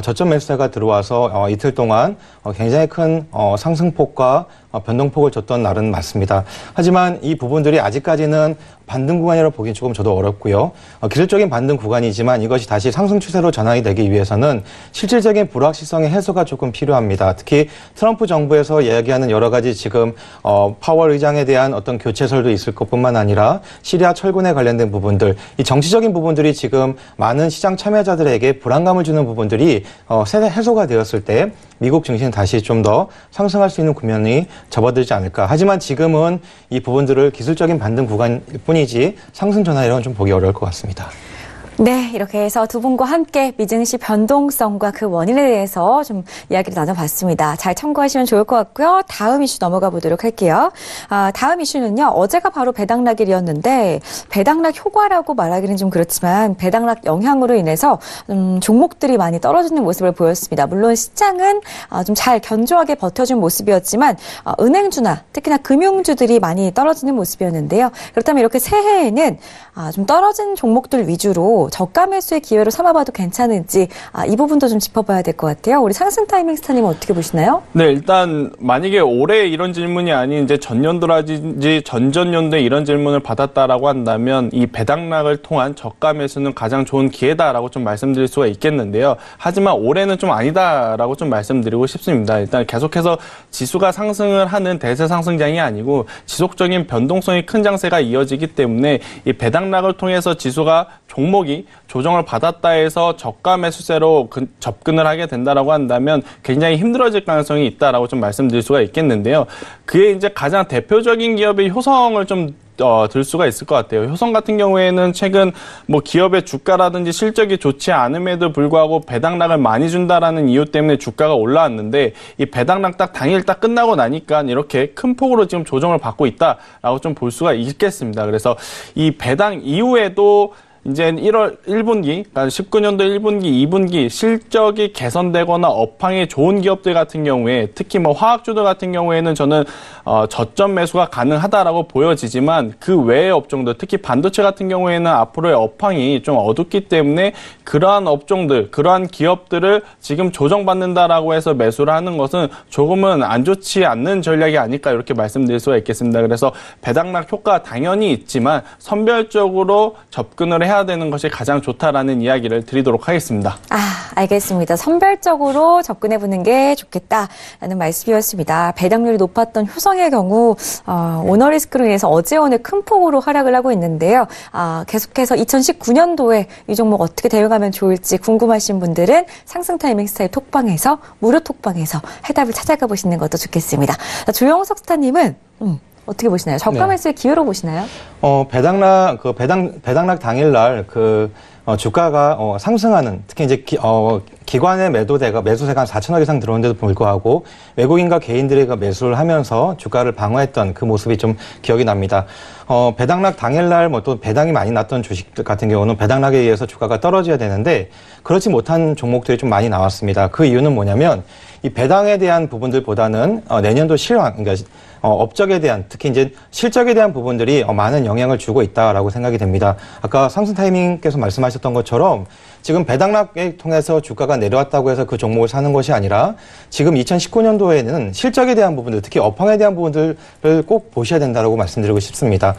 Speaker 4: 저점 매수세가 들어와서 이틀 동안 굉장히 큰 상승폭과 변동폭을 줬던 날은 맞습니다. 하지만 이 부분들이 아직까지는 반등 구간이라고 보기엔 조금 저도 어렵고요. 기술적인 반등 구간이지만 이것이 다시 상승 추세로 전환이 되기 위해서는 실질적인 불확실성의 해소가 조금 필요합니다. 특히 트럼프 정부에서 이야기하는 여러 가지 지금 파월 의장에 대한 어떤 교체설도 있을 것뿐만 아니라 시리아 철군에 관련된 부분들, 이 정치적인 부분들이 지금 많은 시장 참여자들에게 불안감을 주는 부분들이 해소가 되었을 때 미국 증시는 다시 좀 더 상승할 수 있는 국면이 접어들지 않을까. 하지만 지금은 이 부분들을 기술적인 반등 구간일 뿐이지 상승 전환이라고는 좀 보기 어려울 것 같습니다.
Speaker 2: 네, 이렇게 해서 두 분과 함께 미증시 변동성과 그 원인에 대해서 좀 이야기를 나눠봤습니다. 잘 참고하시면 좋을 것 같고요. 다음 이슈 넘어가 보도록 할게요. 다음 이슈는요. 어제가 바로 배당락일이었는데 배당락 효과라고 말하기는 좀 그렇지만 배당락 영향으로 인해서 종목들이 많이 떨어지는 모습을 보였습니다. 물론 시장은 좀 잘 견조하게 버텨준 모습이었지만 은행주나 특히나 금융주들이 많이 떨어지는 모습이었는데요. 그렇다면 이렇게 새해에는 좀 떨어진 종목들 위주로 저가 매수의 기회로 삼아봐도 괜찮은지 이 부분도 좀 짚어봐야 될 것 같아요. 우리 상승 타이밍 스타님은 어떻게 보시나요?
Speaker 3: 네, 일단 만약에 올해 이런 질문이 아닌 이제 전년도라든지 전전년도에 이런 질문을 받았다라고 한다면 이 배당락을 통한 저가 매수는 가장 좋은 기회다라고 좀 말씀드릴 수가 있겠는데요. 하지만 올해는 좀 아니다라고 좀 말씀드리고 싶습니다. 일단 계속해서 지수가 상승을 하는 대세 상승장이 아니고 지속적인 변동성이 큰 장세가 이어지기 때문에 이 배당락을 통해서 지수가 종목이 조정을 받았다 해서 저가 매수세로 접근을 하게 된다라고 한다면 굉장히 힘들어질 가능성이 있다라고 좀 말씀드릴 수가 있겠는데요. 그에 이제 가장 대표적인 기업의 효성을 좀 들 수가 있을 것 같아요. 효성 같은 경우에는 최근 뭐 기업의 주가라든지 실적이 좋지 않음에도 불구하고 배당락을 많이 준다라는 이유 때문에 주가가 올라왔는데 이 배당락 딱 당일 딱 끝나고 나니까 이렇게 큰 폭으로 지금 조정을 받고 있다라고 좀 볼 수가 있겠습니다. 그래서 이 배당 이후에도 이제 1분기, 그러니까 19년도 1분기, 2분기 실적이 개선되거나 업황이 좋은 기업들 같은 경우에 특히 뭐 화학주들 같은 경우에는 저는 저점 매수가 가능하다라고 보여지지만 그 외의 업종들, 특히 반도체 같은 경우에는 앞으로의 업황이 좀 어둡기 때문에 그러한 업종들, 그러한 기업들을 지금 조정받는다라고 해서 매수를 하는 것은 조금은 안 좋지 않는 전략이 아닐까 이렇게 말씀드릴 수가 있겠습니다. 그래서 배당락 효과 당연히 있지만 선별적으로 접근을 해야 되는 것이 가장 좋다라는 이야기를 드리도록 하겠습니다.
Speaker 2: 알겠습니다. 선별적으로 접근해보는 게 좋겠다라는 말씀이었습니다. 배당률이 높았던 효성의 경우 오너리스크로 인해서 어제 오늘 큰 폭으로 하락을 하고 있는데요. 계속해서 2019년도에 이 종목 어떻게 대응하면 좋을지 궁금하신 분들은 상승 타이밍 스타일 톡방에서 무료 톡방에서 해답을 찾아가 보시는 것도 좋겠습니다. 조영석 스타님은 어떻게 보시나요? 저가 매수의 기회로 보시나요?
Speaker 4: 배당락 당일날 주가가 상승하는, 특히 이제 기관의 매수세가 한 4천억 이상 들어오는데도 불구하고 외국인과 개인들이 매수를 하면서 주가를 방어했던 그 모습이 좀 기억이 납니다. 배당락 당일날 또 배당이 많이 났던 주식들 같은 경우는 배당락에 의해서 주가가 떨어져야 되는데 그렇지 못한 종목들이 좀 많이 나왔습니다. 그 이유는 뭐냐면 이 배당에 대한 부분들보다는 내년도 실황, 그러니까 업적에 대한, 특히 이제 실적에 대한 부분들이 많은 영향을 주고 있다라고 생각이 됩니다. 아까 상승 타이밍께서 말씀하셨던 것처럼 지금 배당락을 통해서 주가가 내려왔다고 해서 그 종목을 사는 것이 아니라 지금 2019년도에는 실적에 대한 부분들, 특히 업황에 대한 부분들을 꼭 보셔야 된다고 말씀드리고 싶습니다.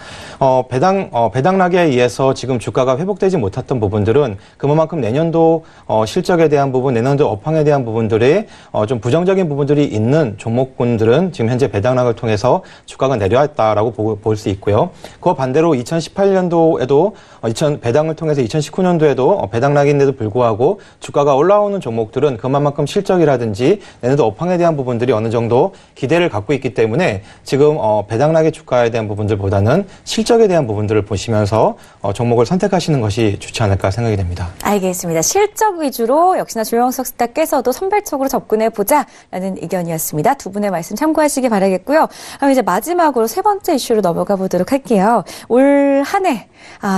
Speaker 4: 배당락에 의해서 지금 주가가 회복되지 못했던 부분들은 그만큼 내년도 실적에 대한 부분, 내년도 업황에 대한 부분들에 좀 부정적인 부분들이 있는 종목군들은 지금 현재 배당락을 통해서 주가가 내려왔다라고 볼 수 있고요. 그와 반대로 2018년도에도 배당을 통해서 2019년도에도 배당락인데도 불구하고 주가가 올라오는 종목들은 그만큼 실적이라든지 내년도 업황에 대한 부분들이 어느 정도 기대를 갖고 있기 때문에 지금 배당락의 주가에 대한 부분들보다는 실적에 대한 부분들을 보시면서 종목을 선택하시는 것이 좋지 않을까 생각이 됩니다.
Speaker 2: 알겠습니다. 실적 위주로 역시나 조영석 스타께서도 선별적으로 접근해보자라는 의견이었습니다. 두 분의 말씀 참고하시기 바라겠고요. 그럼 이제 마지막으로 세 번째 이슈로 넘어가 보도록 할게요. 올 한 해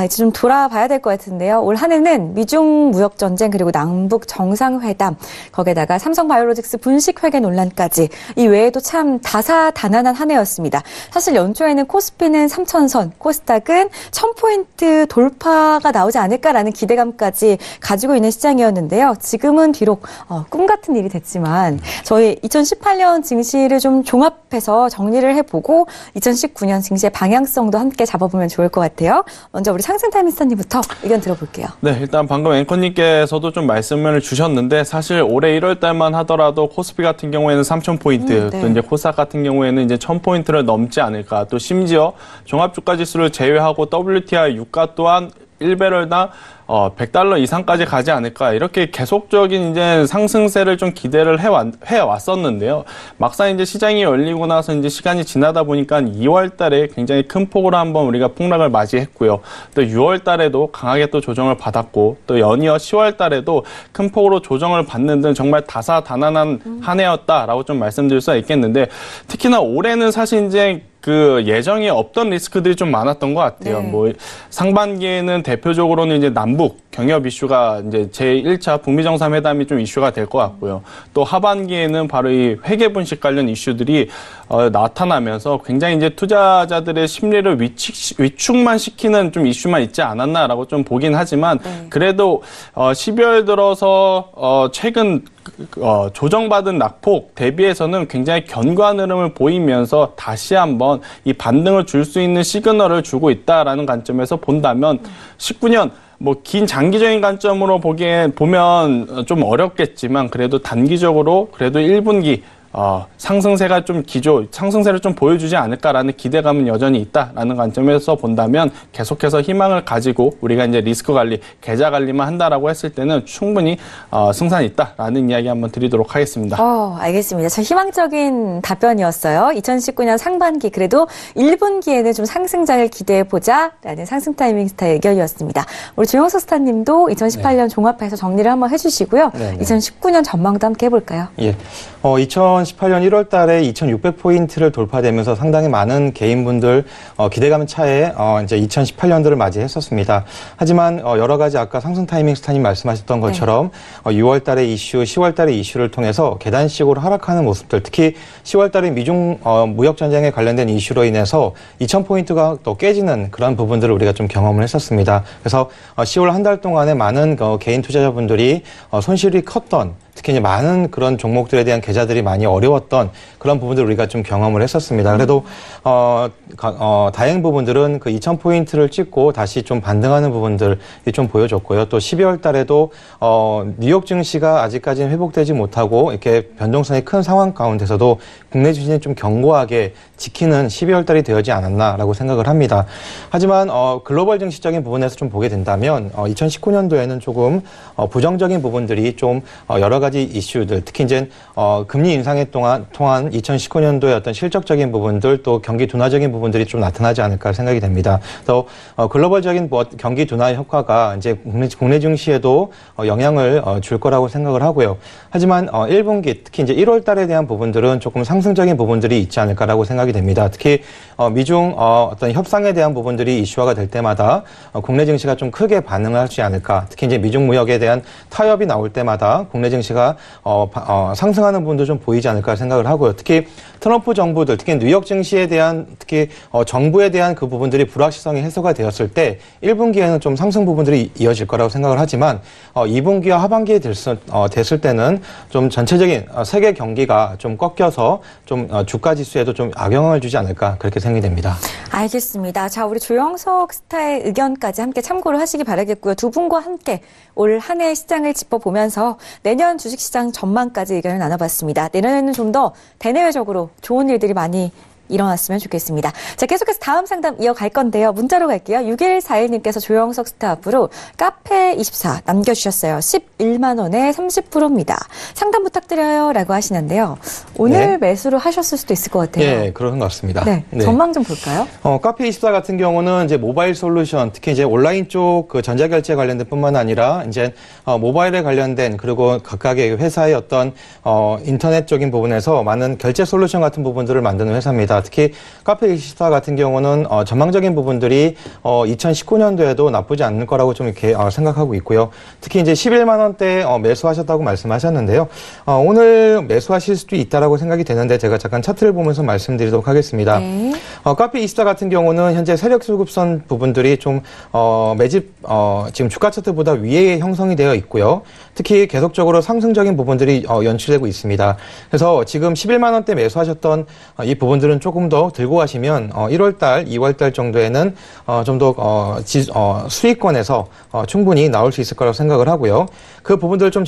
Speaker 2: 이제 좀 돌아봐야 될 것 같은데요. 올 한 해는 미중 무역 전쟁 그리고 남북 정상회담 거기에다가 삼성바이오로직스 분식 회계 논란까지 이 외에도 참 다사다난한 한 해였습니다. 사실 연초에는 코스피는 3,000선, 코스닥은 1,000포인트 돌파가 나오지 않을까라는 기대감까지 가지고 있는 시장이었는데요. 지금은 비록 꿈 같은 일이 됐지만 저희 2018년 증시를 좀 종합해서 정리를 해보고 2019년 증시의 방향성도 함께 잡아보면 좋을 것 같아요. 먼저 우리 상승 타임스타님부터 의견 들어볼게요.
Speaker 3: 네, 일단 방금 앵커님께서도 좀 말씀을 주셨는데 사실 올해 1월 달만 하더라도 코스피 같은 경우에는 3,000포인트,
Speaker 2: 네.
Speaker 3: 또 이제 코스닥 같은 경우에는 이제 1,000포인트를 넘지 않을까. 또 심지어 종합주가지수를 제외하고 WTI 유가 또한 1배럴당 $100 이상까지 가지 않을까 이렇게 계속적인 이제 상승세를 좀 기대를 해왔었는데요. 막상 이제 시장이 열리고 나서 이제 시간이 지나다 보니까 2월 달에 굉장히 큰 폭으로 한번 우리가 폭락을 맞이했고요. 또 6월 달에도 강하게 또 조정을 받았고 또 연이어 10월 달에도 큰 폭으로 조정을 받는 등 정말 다사다난한 한 해였다라고 좀 말씀드릴 수가 있겠는데 특히나 올해는 사실 이제 예정에 없던 리스크들이 좀 많았던 것 같아요.
Speaker 2: 네.
Speaker 3: 뭐 상반기에는 대표적으로는 이제 남북 남북 경협 이슈가 이제 제1차 북미 정상회담이 좀 이슈가 될 것 같고요. 또 하반기에는 바로 이 회계 분식 관련 이슈들이 나타나면서 굉장히 이제 투자자들의 심리를 위축만 시키는 좀 이슈만 있지 않았나라고 좀 보긴 하지만 그래도 12월 들어서 최근 조정받은 낙폭 대비해서는 굉장히 견고한 흐름을 보이면서 다시 한번 이 반등을 줄 수 있는 시그널을 주고 있다라는 관점에서 본다면 19년 뭐 긴 장기적인 관점으로 보면 좀 어렵겠지만 그래도 단기적으로 그래도 1분기 상승세가 좀 상승세를 좀 보여주지 않을까라는 기대감은 여전히 있다라는 관점에서 본다면 계속해서 희망을 가지고 우리가 이제 리스크 관리, 계좌 관리만 한다라고 했을 때는 충분히 승산이 있다라는 이야기 한번 드리도록 하겠습니다.
Speaker 2: 알겠습니다. 참 희망적인 답변이었어요. 2019년 상반기 그래도 1분기에는 좀 상승장을 기대해보자라는 상승 타이밍 스타의 의견이었습니다. 우리 조영석 스타님도 2018년 종합해서 정리를 한번 해주시고요. 2019년 전망도 함께 해볼까요?
Speaker 4: 예. 2018년 1월 달에 2600포인트를 돌파되면서 상당히 많은 개인분들 기대감 차에 이제 2018년도를 맞이했었습니다. 하지만 여러 가지 아까 상승 타이밍 스타님 말씀하셨던 것처럼 6월 달에 이슈, 10월 달에 이슈를 통해서 계단식으로 하락하는 모습들, 특히 10월 달에 미중 무역 전쟁에 관련된 이슈로 인해서 2000포인트가 또 깨지는 그런 부분들을 우리가 좀 경험을 했었습니다. 그래서 10월 한 달 동안에 많은 개인 투자자분들이 손실이 컸던 특히 이제 많은 그런 종목들에 대한 계좌들이 많이 어려웠던 그런 부분들을 우리가 좀 경험을 했었습니다. 그래도 다행 부분들은 그 2000포인트를 찍고 다시 좀 반등하는 부분들이 좀 보여줬고요. 또 12월 달에도 뉴욕 증시가 아직까지는 회복되지 못하고 이렇게 변동성이 큰 상황 가운데서도 국내 주식이 좀 견고하게 지키는 12월 달이 되지 않았나라고 생각을 합니다. 하지만 글로벌 증시적인 부분에서 좀 보게 된다면 2019년도에는 조금 부정적인 부분들이 좀 여러 가지 이슈들, 특히 이제 금리 인상에 통한 2019년도의 어떤 실적적인 부분들 또 경기 둔화적인 부분들이 좀 나타나지 않을까 생각이 됩니다. 또 글로벌적인 경기 둔화 효과가 이제 국내 증시에도 영향을 줄 거라고 생각을 하고요. 하지만 1분기 특히 이제 1월 달에 대한 부분들은 조금 상승적인 부분들이 있지 않을까라고 생각이 됩니다. 특히 미중 어떤 협상에 대한 부분들이 이슈화가 될 때마다 국내 증시가 좀 크게 반응을 하지 않을까. 특히 이제 미중 무역에 대한 타협이 나올 때마다 국내 증시가 상승하는 부분도 좀 보이지 않을까 생각을 하고요. 특히 트럼프 정부들, 특히 뉴욕 증시에 대한 특히 정부에 대한 그 부분들이 불확실성이 해소가 되었을 때 1분기에는 좀 상승 부분들이 이어질 거라고 생각을 하지만 2분기와 하반기에 됐을 때는 좀 전체적인 세계 경기가 좀 꺾여서 좀 주가 지수에도 좀 악영향을 주지 않을까 그렇게 생각이 됩니다.
Speaker 2: 알겠습니다. 자, 우리 조영석 스타의 의견까지 함께 참고를 하시기 바라겠고요. 두 분과 함께 올 한 해 시장을 짚어보면서 내년 주식시장 전망까지 의견을 나눠봤습니다. 내년에는 좀 더 대내외적으로 좋은 일들이 많이 일어났으면 좋겠습니다. 자, 계속해서 다음 상담 이어갈 건데요. 문자로 갈게요. 6141님께서 조영석 스타 앞으로 카페24 남겨주셨어요. 11만 원에 30%입니다. 상담 부탁드려요 라고 하시는데요. 오늘 매수를 하셨을 수도 있을 것 같아요.
Speaker 4: 네, 그런 것 같습니다.
Speaker 2: 네, 전망 좀 볼까요?
Speaker 4: 카페24 같은 경우는 이제 모바일 솔루션, 특히 이제 온라인 쪽 그 전자결제 관련된 뿐만 아니라 이제 모바일에 관련된 그리고 각각의 회사의 어떤 인터넷적인 부분에서 많은 결제 솔루션 같은 부분들을 만드는 회사입니다. 특히 카페24 같은 경우는 전망적인 부분들이 2019년도에도 나쁘지 않을 거라고 좀 이렇게 생각하고 있고요. 특히 이제 11만 원대 매수하셨다고 말씀하셨는데요. 오늘 매수하실 수도 있다라고 생각이 되는데 제가 잠깐 차트를 보면서 말씀드리도록 하겠습니다. 카페24 같은 경우는 현재 세력 수급선 부분들이 좀 매집 지금 주가 차트보다 위에 형성이 되어 있고요. 특히 계속적으로 상승적인 부분들이 연출되고 있습니다. 그래서 지금 11만 원대 매수하셨던 이 부분들은 조금 더 들고 가시면 1월달, 2월달 정도에는 좀 더 수익권에서 충분히 나올 수 있을 거라고 생각을 하고요. 그 부분들을 좀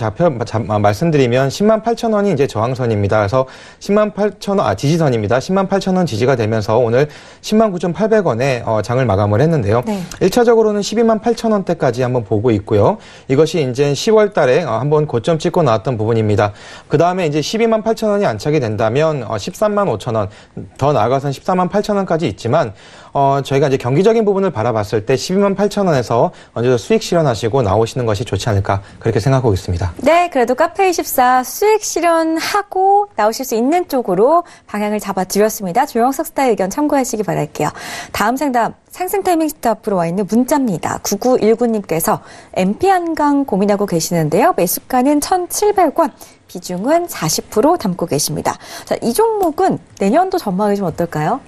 Speaker 4: 말씀드리면 10만 8천 원이 이제 저항선입니다. 그래서 10만 8천 원, 지지선입니다. 10만 8천 원 지지가 되면서 오늘 10만 9,800원에 장을 마감을 했는데요. 1차적으로는 12만 8천 원대까지 한번 보고 있고요. 이것이 이제 10월 달에 한번 고점 찍고 나왔던 부분입니다. 그 다음에 이제 12만 8천 원이 안착이 된다면 13만 5천 원, 더 나아가서는 14만 8천 원까지 있지만 저희가 이제 경기적인 부분을 바라봤을 때 12만 8천 원에서 어느 정도 수익 실현하시고 나오시는 것이 좋지 않을까 그렇게 생각하고 있습니다. 네,
Speaker 2: 그래도 카페24 수익 실현하고 나오실 수 있는 쪽으로 방향을 잡아드렸습니다. 조영석 스타의 의견 참고하시기 바랄게요. 다음 상담 상승 타이밍 스타 앞으로 와 있는 문자입니다. 9919님께서 MP 한강 고민하고 계시는데요. 매수가는 1,700원, 비중은 40% 담고 계십니다. 자, 이 종목은 내년도 전망이 좀 어떨까요?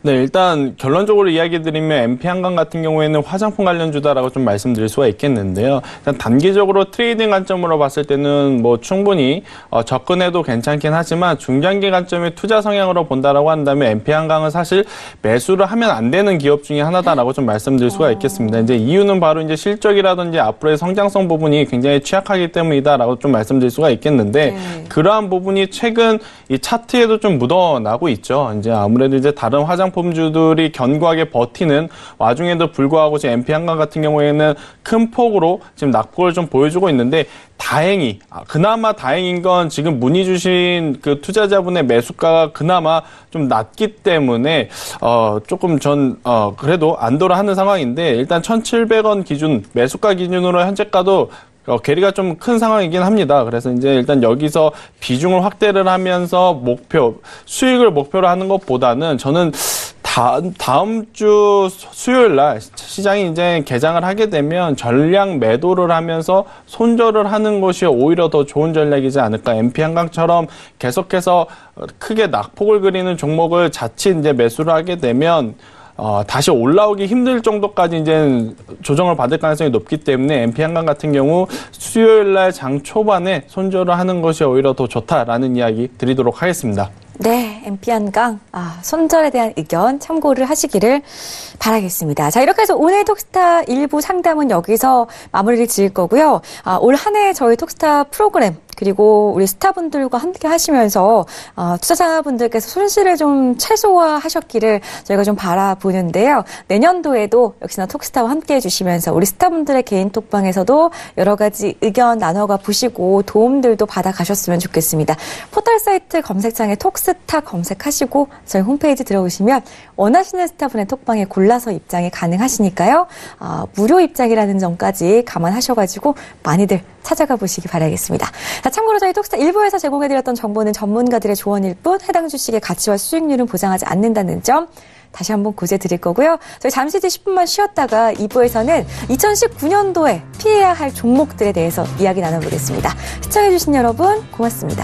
Speaker 3: 네, 일단 결론적으로 이야기 드리면 MP 한강 같은 경우에는 화장품 관련주다라고 좀 말씀드릴 수가 있겠는데요. 일단 단기적으로 트레이딩 관점으로 봤을 때는 뭐 충분히 접근해도 괜찮긴 하지만 중장기 관점의 투자 성향으로 본다라고 한다면 MP 한강은 사실 매수를 하면 안 되는 기업 중에 하나다라고 좀 말씀드릴 수가 있겠습니다. 이제 이유는 바로 이제 실적이라든지 앞으로의 성장성 부분이 굉장히 취약하기 때문이다라고 좀 말씀드릴 수가 있겠는데 그러한 부분이 최근 이 차트에도 좀 묻어나고 있죠. 이제 아무래도 이제 다른 화장품주들이 견고하게 버티는 와중에도 불구하고 지금 MP 한강 같은 경우에는 큰 폭으로 지금 낙폭을 좀 보여주고 있는데 다행히 그나마 다행인 건 지금 문의 주신 그 투자자분의 매수가가 그나마 좀 낮기 때문에 조금 그래도 안도를 하는 상황인데 일단 1,700원 기준 매수가 기준으로 현재가도 괴리가 좀 큰 상황이긴 합니다. 그래서 이제 일단 여기서 비중을 확대를 하면서 수익을 목표로 하는 것보다는 저는 다음 주 수요일 날 시장이 이제 개장을 하게 되면 전량 매도를 하면서 손절을 하는 것이 오히려 더 좋은 전략이지 않을까. MP 한강처럼 계속해서 크게 낙폭을 그리는 종목을 자칫 이제 매수를 하게 되면 다시 올라오기 힘들 정도까지 이제 조정을 받을 가능성이 높기 때문에 MP 한강 같은 경우 수요일 날 장 초반에 손절을 하는 것이 오히려 더 좋다라는 이야기 드리도록 하겠습니다.
Speaker 2: 네, MP 한강 손절에 대한 의견 참고를 하시기를 바라겠습니다. 자, 이렇게 해서 오늘 톡스타 1부 상담은 여기서 마무리를 지을 거고요. 올 한 해 저희 톡스타 프로그램 그리고 우리 스타분들과 함께 하시면서 투자자분들께서 손실을 좀 최소화하셨기를 저희가 좀 바라보는데요. 내년도에도 역시나 톡스타와 함께 해주시면서 우리 스타분들의 개인 톡방에서도 여러 가지 의견 나눠가 보시고 도움들도 받아가셨으면 좋겠습니다. 포털 사이트 검색창에 톡스타 검색하시고 저희 홈페이지 들어오시면 원하시는 스타분의 톡방에 골라서 입장이 가능하시니까요. 무료 입장이라는 점까지 감안하셔가지고 많이들 찾아가 보시기 바라겠습니다. 자, 참고로 저희 톡스타 1부에서 제공해드렸던 정보는 전문가들의 조언일 뿐 해당 주식의 가치와 수익률은 보장하지 않는다는 점 다시 한번 고지해드릴 거고요. 저희 잠시 뒤 10분만 쉬었다가 2부에서는 2019년도에 피해야 할 종목들에 대해서 이야기 나눠보겠습니다. 시청해주신 여러분 고맙습니다.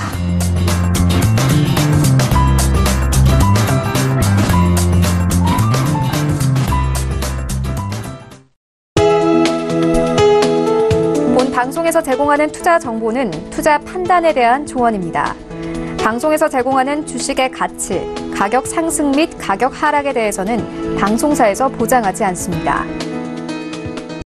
Speaker 1: 방송에서 제공하는 투자 정보는 투자 판단에 대한 조언입니다. 방송에서 제공하는 주식의 가치, 가격 상승 및 가격 하락에 대해서는 방송사에서 보장하지 않습니다.